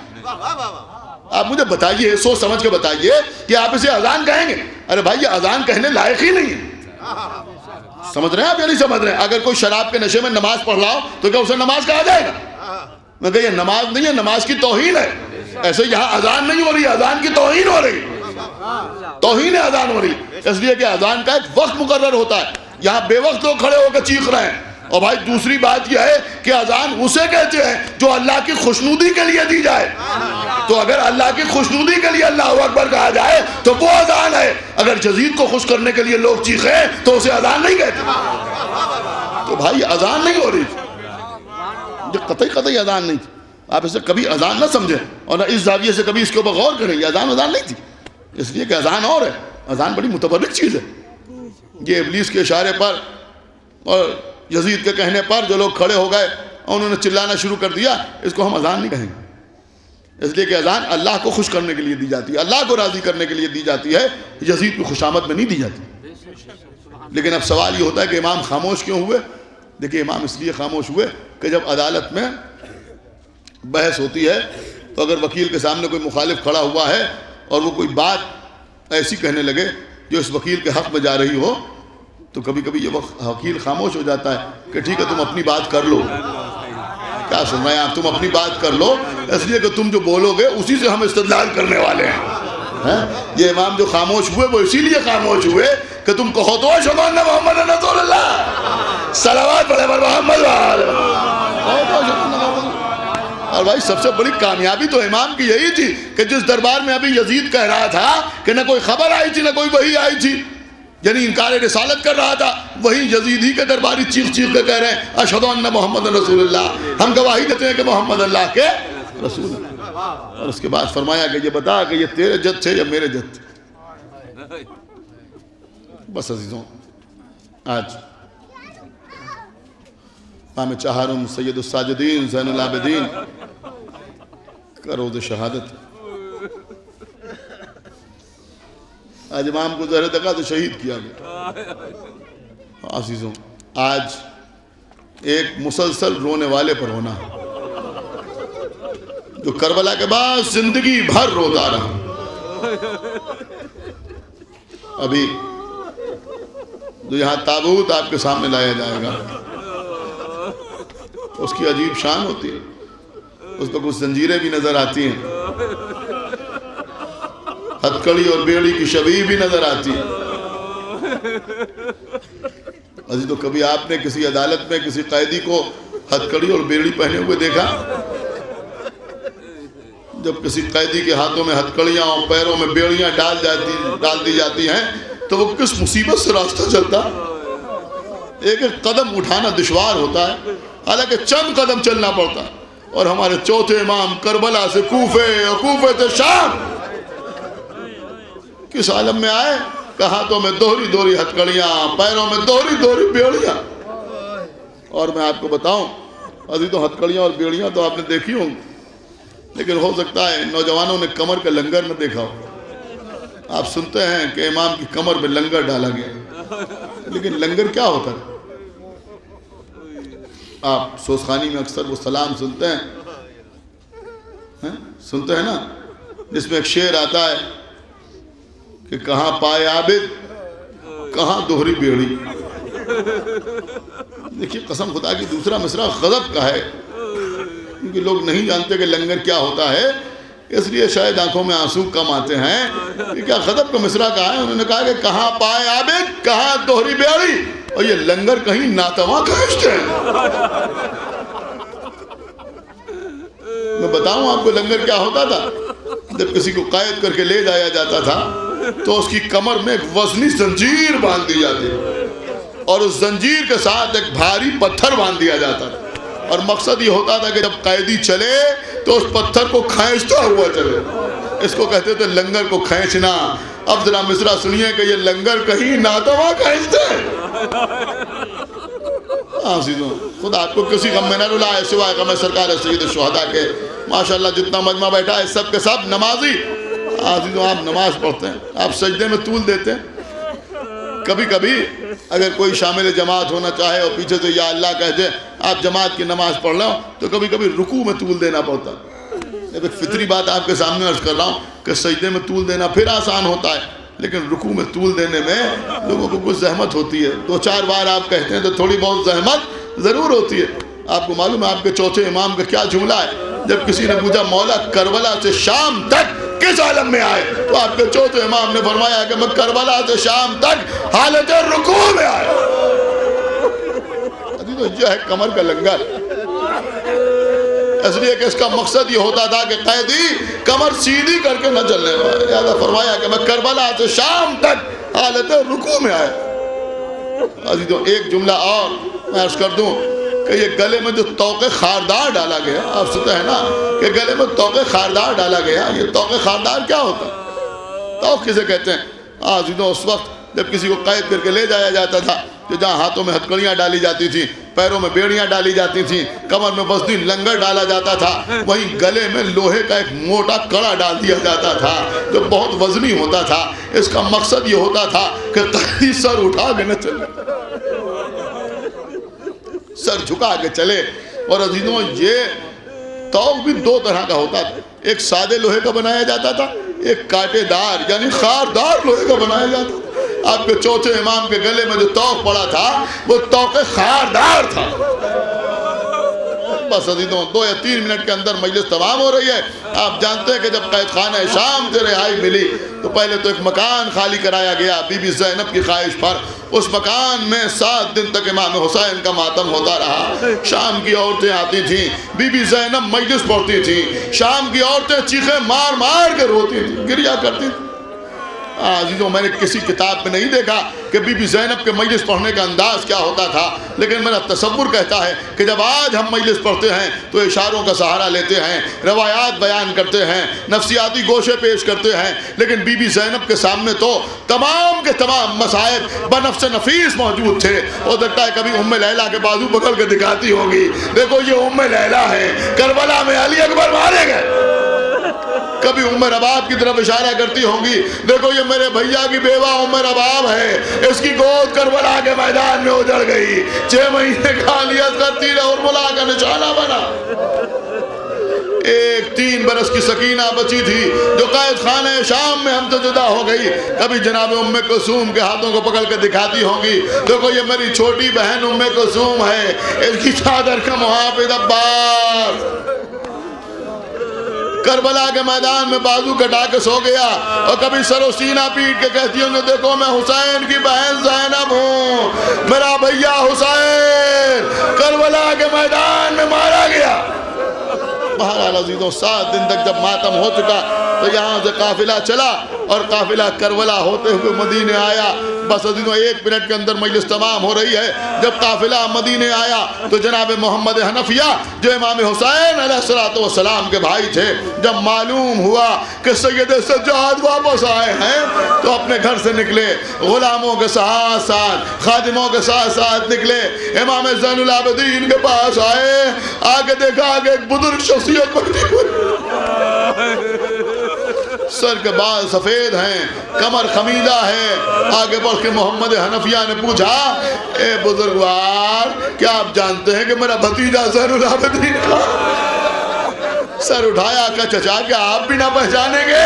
آپ مجھے بتائیے، سوچ سمجھ کے بتائیے کہ آپ اسے اذان کہیں گے؟ ارے بھائی یہ اذان کہنے لائق ہی نہیں ہے. سمجھ رہے ہیں آپ یا نہیں سمجھ رہے ہیں؟ اگر کوئی شراب کے نشے میں نماز پڑھ رہا ہو تو کیا اسے نماز کہا جائے گا؟ میں کہا یہ نماز نہیں ہے، نماز کی توہین ہے. ایسے یہاں اذان نہیں ہو رہی، اذان کی توہین ہو رہی، توہین اذان ہو رہی. اس لیے کہ اذان کا ایک وقت مقرر ہوتا ہے. یہاں بے وقت لوگ کھڑے ہو کے چیخ رہے ہیں. اور بھائی دوسری بات یہ ہے کہ اذان اسے کہتے ہیں جو اللہ کی خوشنودی کے لیے دی جائے. تو اگر اللہ کی خوشنودی کے لیے اللہ اکبر کہا جائے تو وہ اذان ہے. اگر یزید کو خوش کرنے کے لیے لوگ چیخیں تو اسے اذان نہیں کہتے. تو بھائی اذان نہیں ہو رہی تھی، جو قطعی اذان نہیں تھی. آپ اسے کبھی اذان نہ سمجھیں اور نہ اس زاویے سے کبھی اس کے اوپر غور کریں. یہ اذان نہیں تھی، اس لیے کہ اذان اور ہے. اذان بڑی متبرک چیز ہے. یہ ابلیس کے اشارے پر اور یزید کے کہنے پر جو لوگ کھڑے ہو گئے اور انہوں نے چلانا شروع کر دیا، اس کو ہم اذان نہیں کہیں گے. اس لیے کہ اذان اللہ کو خوش کرنے کے لیے دی جاتی ہے، اللہ کو راضی کرنے کے لیے دی جاتی ہے، یزید کی خوشامد میں نہیں دی جاتی. لیکن اب سوال یہ ہوتا ہے کہ امام خاموش کیوں ہوئے؟ دیکھیں امام اس لیے خاموش ہوئے کہ جب عدالت میں بحث ہوتی ہے تو اگر وکیل کے سامنے کوئی مخالف کھڑا ہوا ہے اور وہ کوئی بات ایسی کہنے لگے جو اس وکیل کے حق میں جا رہی ہو تو کبھی کبھی یہ وکیل خاموش ہو جاتا ہے کہ ٹھیک ہے تم اپنی بات کر لو. کیا سن رہے ہیں آپ؟ تم اپنی بات کر لو، اس لیے کہ تم جو بولو گے اسی سے ہم استدلال کرنے والے ہیں. یہ امام جو خاموش ہوئے وہ اسی لیے خاموش ہوئے کہ تم کہو تو اشہد ان محمد رسول اللہ، صلوات پڑھے بر محمد وآلہ. اور بھائی سب سے بڑی کامیابی تو امام کی یہی تھی کہ جس دربار میں ابھی یزید کہہ رہا تھا کہ نہ کوئی خبر آئی تھی نہ کوئی وحی آئی تھی، یعنی انکار رسالت کر رہا تھا، وہی یزید ہی کے درباری چیخ چیخ کے کہہ رہے ہیں اشہد ان محمد رسول اللہ، ہم گواہی دیتے ہیں کہ محمد اللہ کے رسول اللہ. اور اس کے بعد فرمایا کہ یہ بتا کہ یہ تیرے جد تھے یا میرے جد تھے. بس عزیزوں، آج امام چہارم سید الساجدین زین العابدین کا روز شہادت. آج امام کو زہر دقا سے شہید کیا گیا. عزیزوں، آج ایک مسلسل رونے والے پر ہونا ہے جو کربلا کے بعد زندگی بھر روتا رہا. ابھی جو یہاں تابوت آپ کے سامنے لایا جائے گا اس کی عجیب شان ہوتی ہے، اس پر کچھ زنجیریں بھی نظر آتی ہیں، ہتکڑی اور بیڑی کی شبیہ بھی نظر آتی ہے. عزیز تو کبھی آپ نے کسی عدالت میں کسی قیدی کو ہتکڑی اور بیڑی پہنے ہوئے دیکھا؟ جب کسی قیدی کے ہاتھوں میں ہتکڑیاں اور پیروں میں بیڑیاں ڈال دی جاتی ہیں تو وہ کس مصیبت سے راستہ چلتا. ایک ایک قدم اٹھانا دشوار ہوتا ہے، حالانکہ چند قدم چلنا پڑتا. اور ہمارے چوتھے امام کربلا سے کوفے اور کوفے سے شام کس عالم میں آئے کہ ہاتھوں میں دوہری دوہری ہتکڑیاں، پیروں میں دوہری دوہری بیڑیاں. اور میں آپ کو بتاؤں عزیزوں، ہتکڑیاں اور بیڑیاں تو آپ نے دیکھی ہوں، لیکن ہو سکتا ہے نوجوانوں نے کمر کا لنگر نہ دیکھا ہو. آپ سنتے ہیں کہ امام کی کمر میں لنگر ڈالا گیا، لیکن لنگر کیا ہوتا ہے؟ آپ سوزخانی میں اکثر وہ سلام سنتے ہیں نا، جس میں ایک شعر آتا ہے کہ کہاں پائے عابد کہاں دوہری بیڑی. دیکھیے قسم خدا کی دوسرا مصرع غضب کا ہے، کیونکہ لوگ نہیں جانتے کہ لنگر کیا ہوتا ہے، اس لیے شاید آنکھوں میں آنسو کم آتے ہیں. یہ کیا غضب کا مصرع کہا ہے؟ انہوں نے کہا کہ کہاں پائے عابد کہاں دوہری بیڑی. اور یہ لنگر کہیں ناتواں کھینچتے ہیں. میں بتاؤں آپ کو لنگر کیا ہوتا تھا؟ جب کسی کو قید کر کے لے جایا جاتا تھا تو اس کی کمر میں ایک وزنی زنجیر باندھ دی جاتی اور اس زنجیر کے ساتھ ایک بھاری پتھر باندھ دیا جاتا تھا, اور مقصد یہ ہوتا تھا کہ جب قیدی چلے تو اس پتھر کو کھینچتا ہوا چلے. اس کو کہتے تھے لنگر کو کھینچنا. اب ذرا مصرع سنیے کہ یہ لنگر کہیں ناتواں کھینچتے ہیں. خدا آپ کو کسی غم میں نہ رلائے سوائے غم سرکار سید الشہداء کے. ماشاءاللہ جتنا مجمع بیٹھا ہے سب کے سب نمازی. عزیزوں آپ نماز پڑھتے ہیں, آپ سجدے میں طول دیتے ہیں. کبھی کبھی اگر کوئی شامل جماعت ہونا چاہے اور پیچھے سے یا اللہ کہہ دے آپ جماعت کی نماز پڑھ لو تو کبھی کبھی رکوع میں طول دینا پڑتا ہے. ایک فطری بات آپ کے سامنے عرض کر رہا ہوں کہ سجدے میں طول دینا پھر آسان ہوتا ہے, لیکن رکوع میں طول دینے میں لوگوں کو کچھ زحمت ہوتی ہے. 2-4 بار آپ کہتے ہیں تو تھوڑی بہت زحمت ضرور ہوتی ہے. آپ کو معلوم ہے آپ کے چوتھے امام کا کیا جملہ ہے؟ جب کسی نے پوچھا مولا کربلا سے شام تک کس عالم میں آئے, تو آپ کے چوتھے امام نے فرمایا کہ میں کربلا سے شام تک حالت رکوع میں آیا. یہ ہے کمر کا لنگر. اس لیے کہ اس کا مقصد یہ ہوتا تھا کہ قیدی کمر سیدھی کر کے نہ چلنے پائے. لہذا فرمایا کہ میں کربلا سے شام تک حالت رکوع میں آیا. عزیزوں ایک جملہ اور میں عرض کر دوں کہ یہ گلے میں جو توق خاردار ڈالا گیا, آپ سنتے ہیں نا کہ گلے میں توق خاردار ڈالا گیا, یہ توق خاردار کیا ہوتا ہے؟ توق کسے کہتے ہیں؟ عزیزوں اس وقت جب کسی کو قید کر کے لے جایا جاتا تھا کہ جہاں ہاتھوں میں ہتھکڑیاں ڈالی جاتی تھیں, پیروں میں بیڑیاں ڈالی جاتی تھیں, کمر میں وزنی لنگر ڈالا جاتا تھا, وہیں گلے میں لوہے کا ایک موٹا کڑا ڈال دیا جاتا تھا جو بہت وزنی ہوتا تھا. اس کا مقصد یہ ہوتا تھا کہ قیدی سر اٹھا کے نہ چلے, سر جھکا کے چلے. اور عزیزوں یہ توق بھی 2 طرح کا ہوتا تھا. ایک سادے لوہے کا بنایا جاتا تھا, ایک کانٹے دار یعنی خاردار لوہے کا بنایا جاتا تھا. آپ کے چوتھے امام کے گلے میں جو توق پڑا تھا وہ توق خاردار تھا. بس عزیزوں 2 یا 3 منٹ کے اندر مجلس تمام ہو رہی ہے. آپ جانتے ہیں کہ جب قید خانہ شام سے رہائی ملی تو پہلے تو ایک مکان خالی کرایا گیا بی بی زینب کی خواہش پر. اس مکان میں 7 دن تک امام حسین کا ماتم ہوتا رہا. شام کی عورتیں آتی تھیں, بی بی زینب مجلس پڑھتی تھیں. شام کی عورتیں چیخیں مار مار کے روتی تھیں, گریا کرتی تھیں. عزیزوں میں نے کسی کتاب میں نہیں دیکھا کہ بی بی زینب کے مجلس پڑھنے کا انداز کیا ہوتا تھا, لیکن میرا تصور کہتا ہے کہ جب آج ہم مجلس پڑھتے ہیں تو اشاروں کا سہارا لیتے ہیں, روایات بیان کرتے ہیں, نفسیاتی گوشے پیش کرتے ہیں, لیکن بی بی زینب کے سامنے تو تمام کے تمام مصائب بنفس نفیس موجود تھے. ہو سکتا ہے کبھی ام لیلہ کے بازو پکڑ کے دکھاتی ہوگی, دیکھو یہ ام لیلہ ہے, کربلا میں علی اکبر مارے گئے. کبھی ام رباب کی طرف اشارہ کرتی ہوں گی, دیکھو یہ میرے بھیا کی بیوہ ام رباب ہے, اس کی گود کربلا کے میدان میں اجڑ گئی, 6 مہینے خالیت کرتی رہے اور ملا کا نشانہ بنا. ایک 3 برس کی سکینہ بچی تھی جو قید خانہ شام میں ہم سے جدا ہو گئی. کبھی جناب ام کلثوم کے ہاتھوں کو پکڑ کے دکھاتی ہوں گی, دیکھو یہ میری چھوٹی بہن ام کلثوم ہے, اس کی چادر کا محافظ عباس کربلا کے میدان میں بازو کٹا کے سو گیا. اور کبھی سر و سینہ پیٹ کے کہتی ہوں گے دیکھو میں حسین کی بہن زینب ہوں, میرا بھیا حسین کربلا کے میدان میں مارا گیا. بہرحال عزیزوں 7 دن تک جب ماتم ہو چکا تو یہاں سے قافلہ چلا اور قافلہ کربلا ہوتے ہوئے مدینے آیا. بس عزیزوں 1 منٹ کے اندر مجلس تمام ہو رہی ہے. جب قافلہ مدینے آیا تو جناب محمد حنفیہ جو امام حسین علیہ السلام کے بھائی تھے, جب معلوم ہوا کہ سید سجاد واپس آئے ہیں تو اپنے گھر سے نکلے, غلاموں کے ساتھ ساتھ خادموں کے ساتھ ساتھ نکلے, امام زین العابدین کے پاس آئے. آگے دیکھا آگے ایک بزرگ شخصیت بکتی ہوئی, سر کے بال سفید ہیں, کمر خمیدہ ہے. آگے بڑھ کے محمد حنفیہ نے پوچھا, اے بزرگوار کیا آپ جانتے ہیں کہ میرا بھتیجا زین العابدین تھا؟ سر اٹھایا, کہا چچا کیا آپ بھی نہ پہچانیں گے؟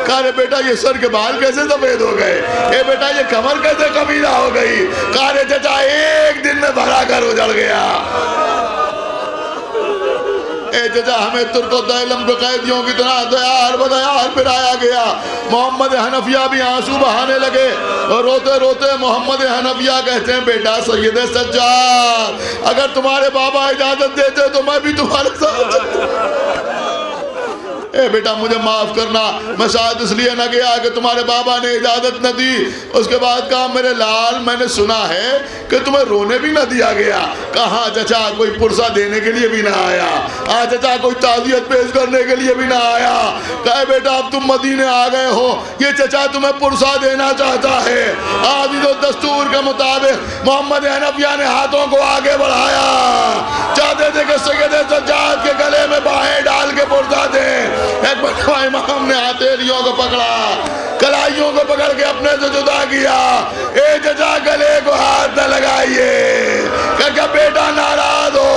کہا رے بیٹا یہ سر کے بال کیسے سفید ہو گئے, اے بیٹا یہ کمر کیسے خمیدہ ہو گئی؟ کہا رے چچا 1 دن میں بھرا کر اجڑ گیا. اے چچا ہمیں ترک و دیلم کو قیدیوں کی طرح دیار بدیار پھرایا گیا۔ محمد حنفیہ بھی آنسو بہانے لگے اور روتے روتے محمد حنفیہ کہتے ہیں بیٹا سید سجاد اگر تمہارے بابا اجازت دیتے تو میں بھی تمہارے ساتھ اے بیٹا مجھے معاف کرنا، میں شاید اس لیے نہ گیا کہ تمہارے بابا نے اجازت نہ دی۔ اس کے بعد کہا میرے لال میں نے سنا ہے کہ تمہیں رونے بھی نہ دیا گیا۔ کہاں چچا کوئی پرسہ دینے کے لیے بھی نہ آیا، چچا کوئی تعزیت پیش کرنے کے لیے بھی نہ آیا۔ کہا بیٹا اب تم مدینے آ گئے ہو، یہ چچا تمہیں پرسہ دینا چاہتا ہے۔ آج تو دستور کے مطابق محمد حنفیہ نے ہاتھوں کو آگے بڑھایا، چاہتے تھے کہ سید سجاد کے گلے میں باہیں ڈال کے پرسہ دیں۔ ایک مرتبہ امام نے ہتھیلیوں کو پکڑا، کلائیوں کو پکڑ کے اپنے سے جدا کیا۔ اے چچا گلے کو ہاتھ نہ لگائیے۔ کہا بیٹا ناراض ہو؟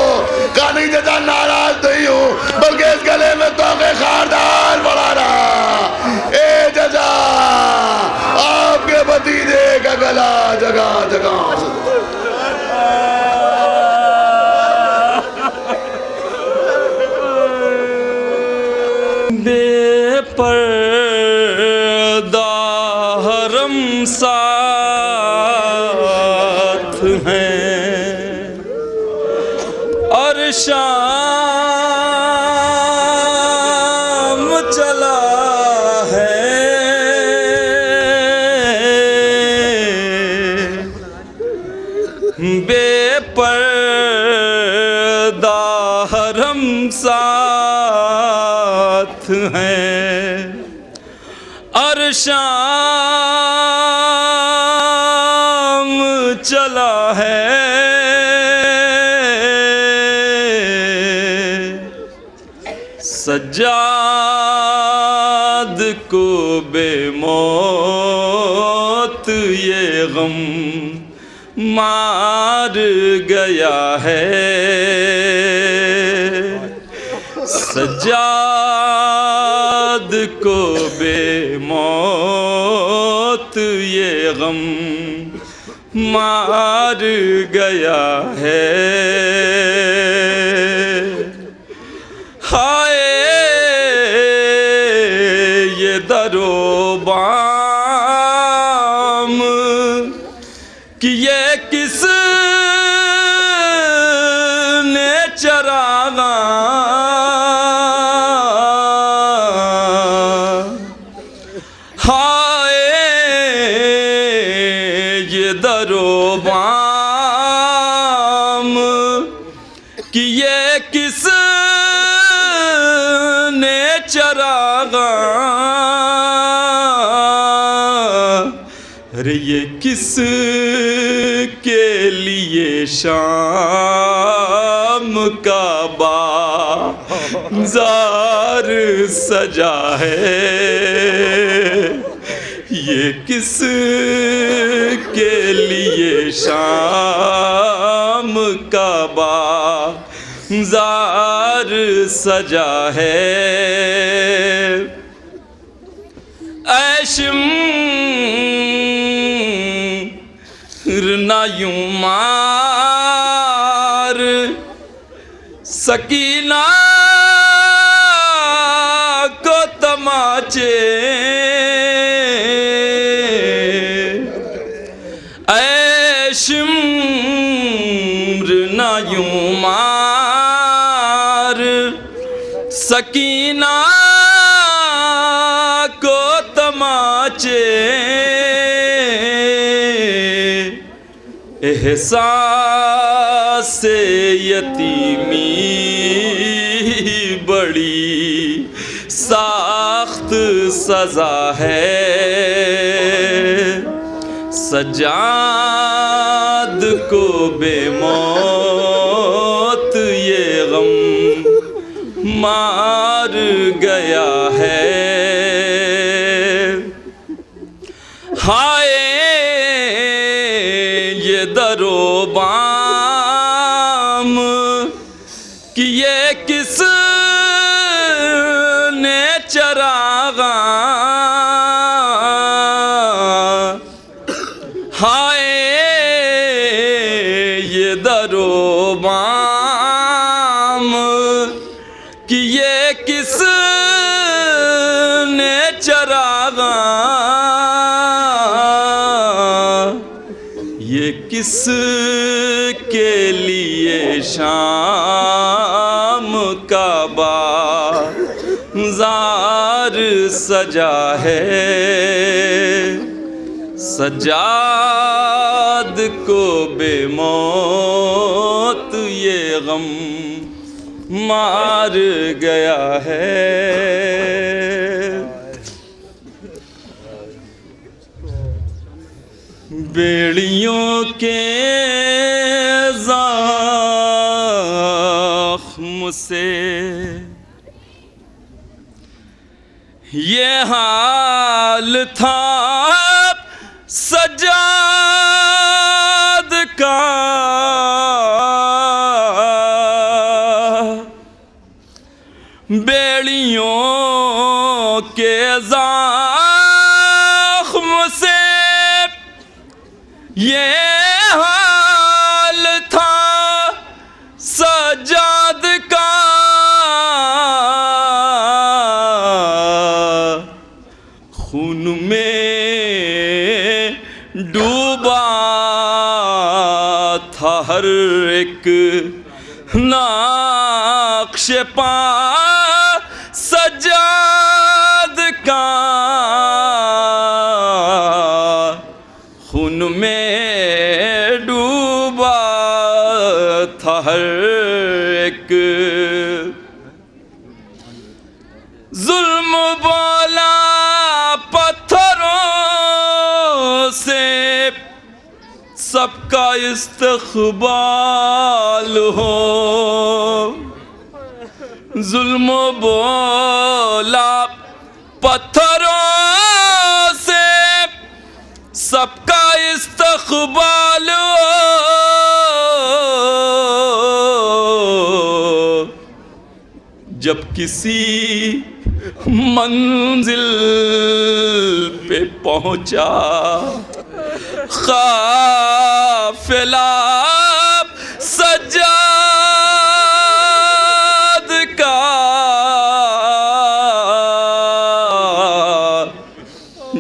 کہا نہیں چچا ناراض نہیں ہوں، بلکہ اس گلے میں توقع خاردار بڑھا رہا۔ اے چچا آپ کے بھتیجے کا گلا جگہ جگہ بے پردہ حرم ساتھ ہیں اور شام چلا ہے، بے پردہ حرم ساتھ ہیں اور شام چلا ہے، سجاد کو بے موت یہ غم مار گیا ہے، سجاد کو بے موت یہ غم مار گیا ہے۔ ہائے یہ در و بام کہ یہ کس نے چراغاں در و بام کہ یہ کس نے چراغاں، ارے یہ کس کے لیے شام کا بازار سجا ہے، یہ کس کے لیے شام کا بازار سجا ہے۔ نہ یوں مار سکینہ کو تماچے، نہ یوں مار سکینہ کو تماچے، احساس یتیمی بڑی سخت سزا ہے، سجاد کو بے موت یہ غم مار گیا ہے۔ ہائے یہ در و بام کہ یہ کس نے چراغاں، ہائے یہ در و بام کہ یہ کس نے چراغاں یہ کس کے لیے شام کا بازار سجا ہے سجاد کو بے موت یہ غم مار گیا ہے بیڑیوں کے زخم سے یہ حال تھا سجاد کا بیڑیوں کے زخم سے یہ حال تھا سجاد کا خون میں ڈوبا تھا ہر ایک نقش پا سجاد کا خون میں ڈوبا تھا ہر ایک ظلم بولا پتھروں سے سب کا استقبال ہو ظلم بولا پتھروں سے سب کا استقبال ہو جب کسی منزل پہ پہنچا قافلہ سجاد کا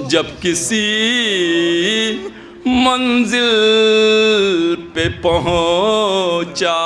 جب کسی منزل پہ پہنچا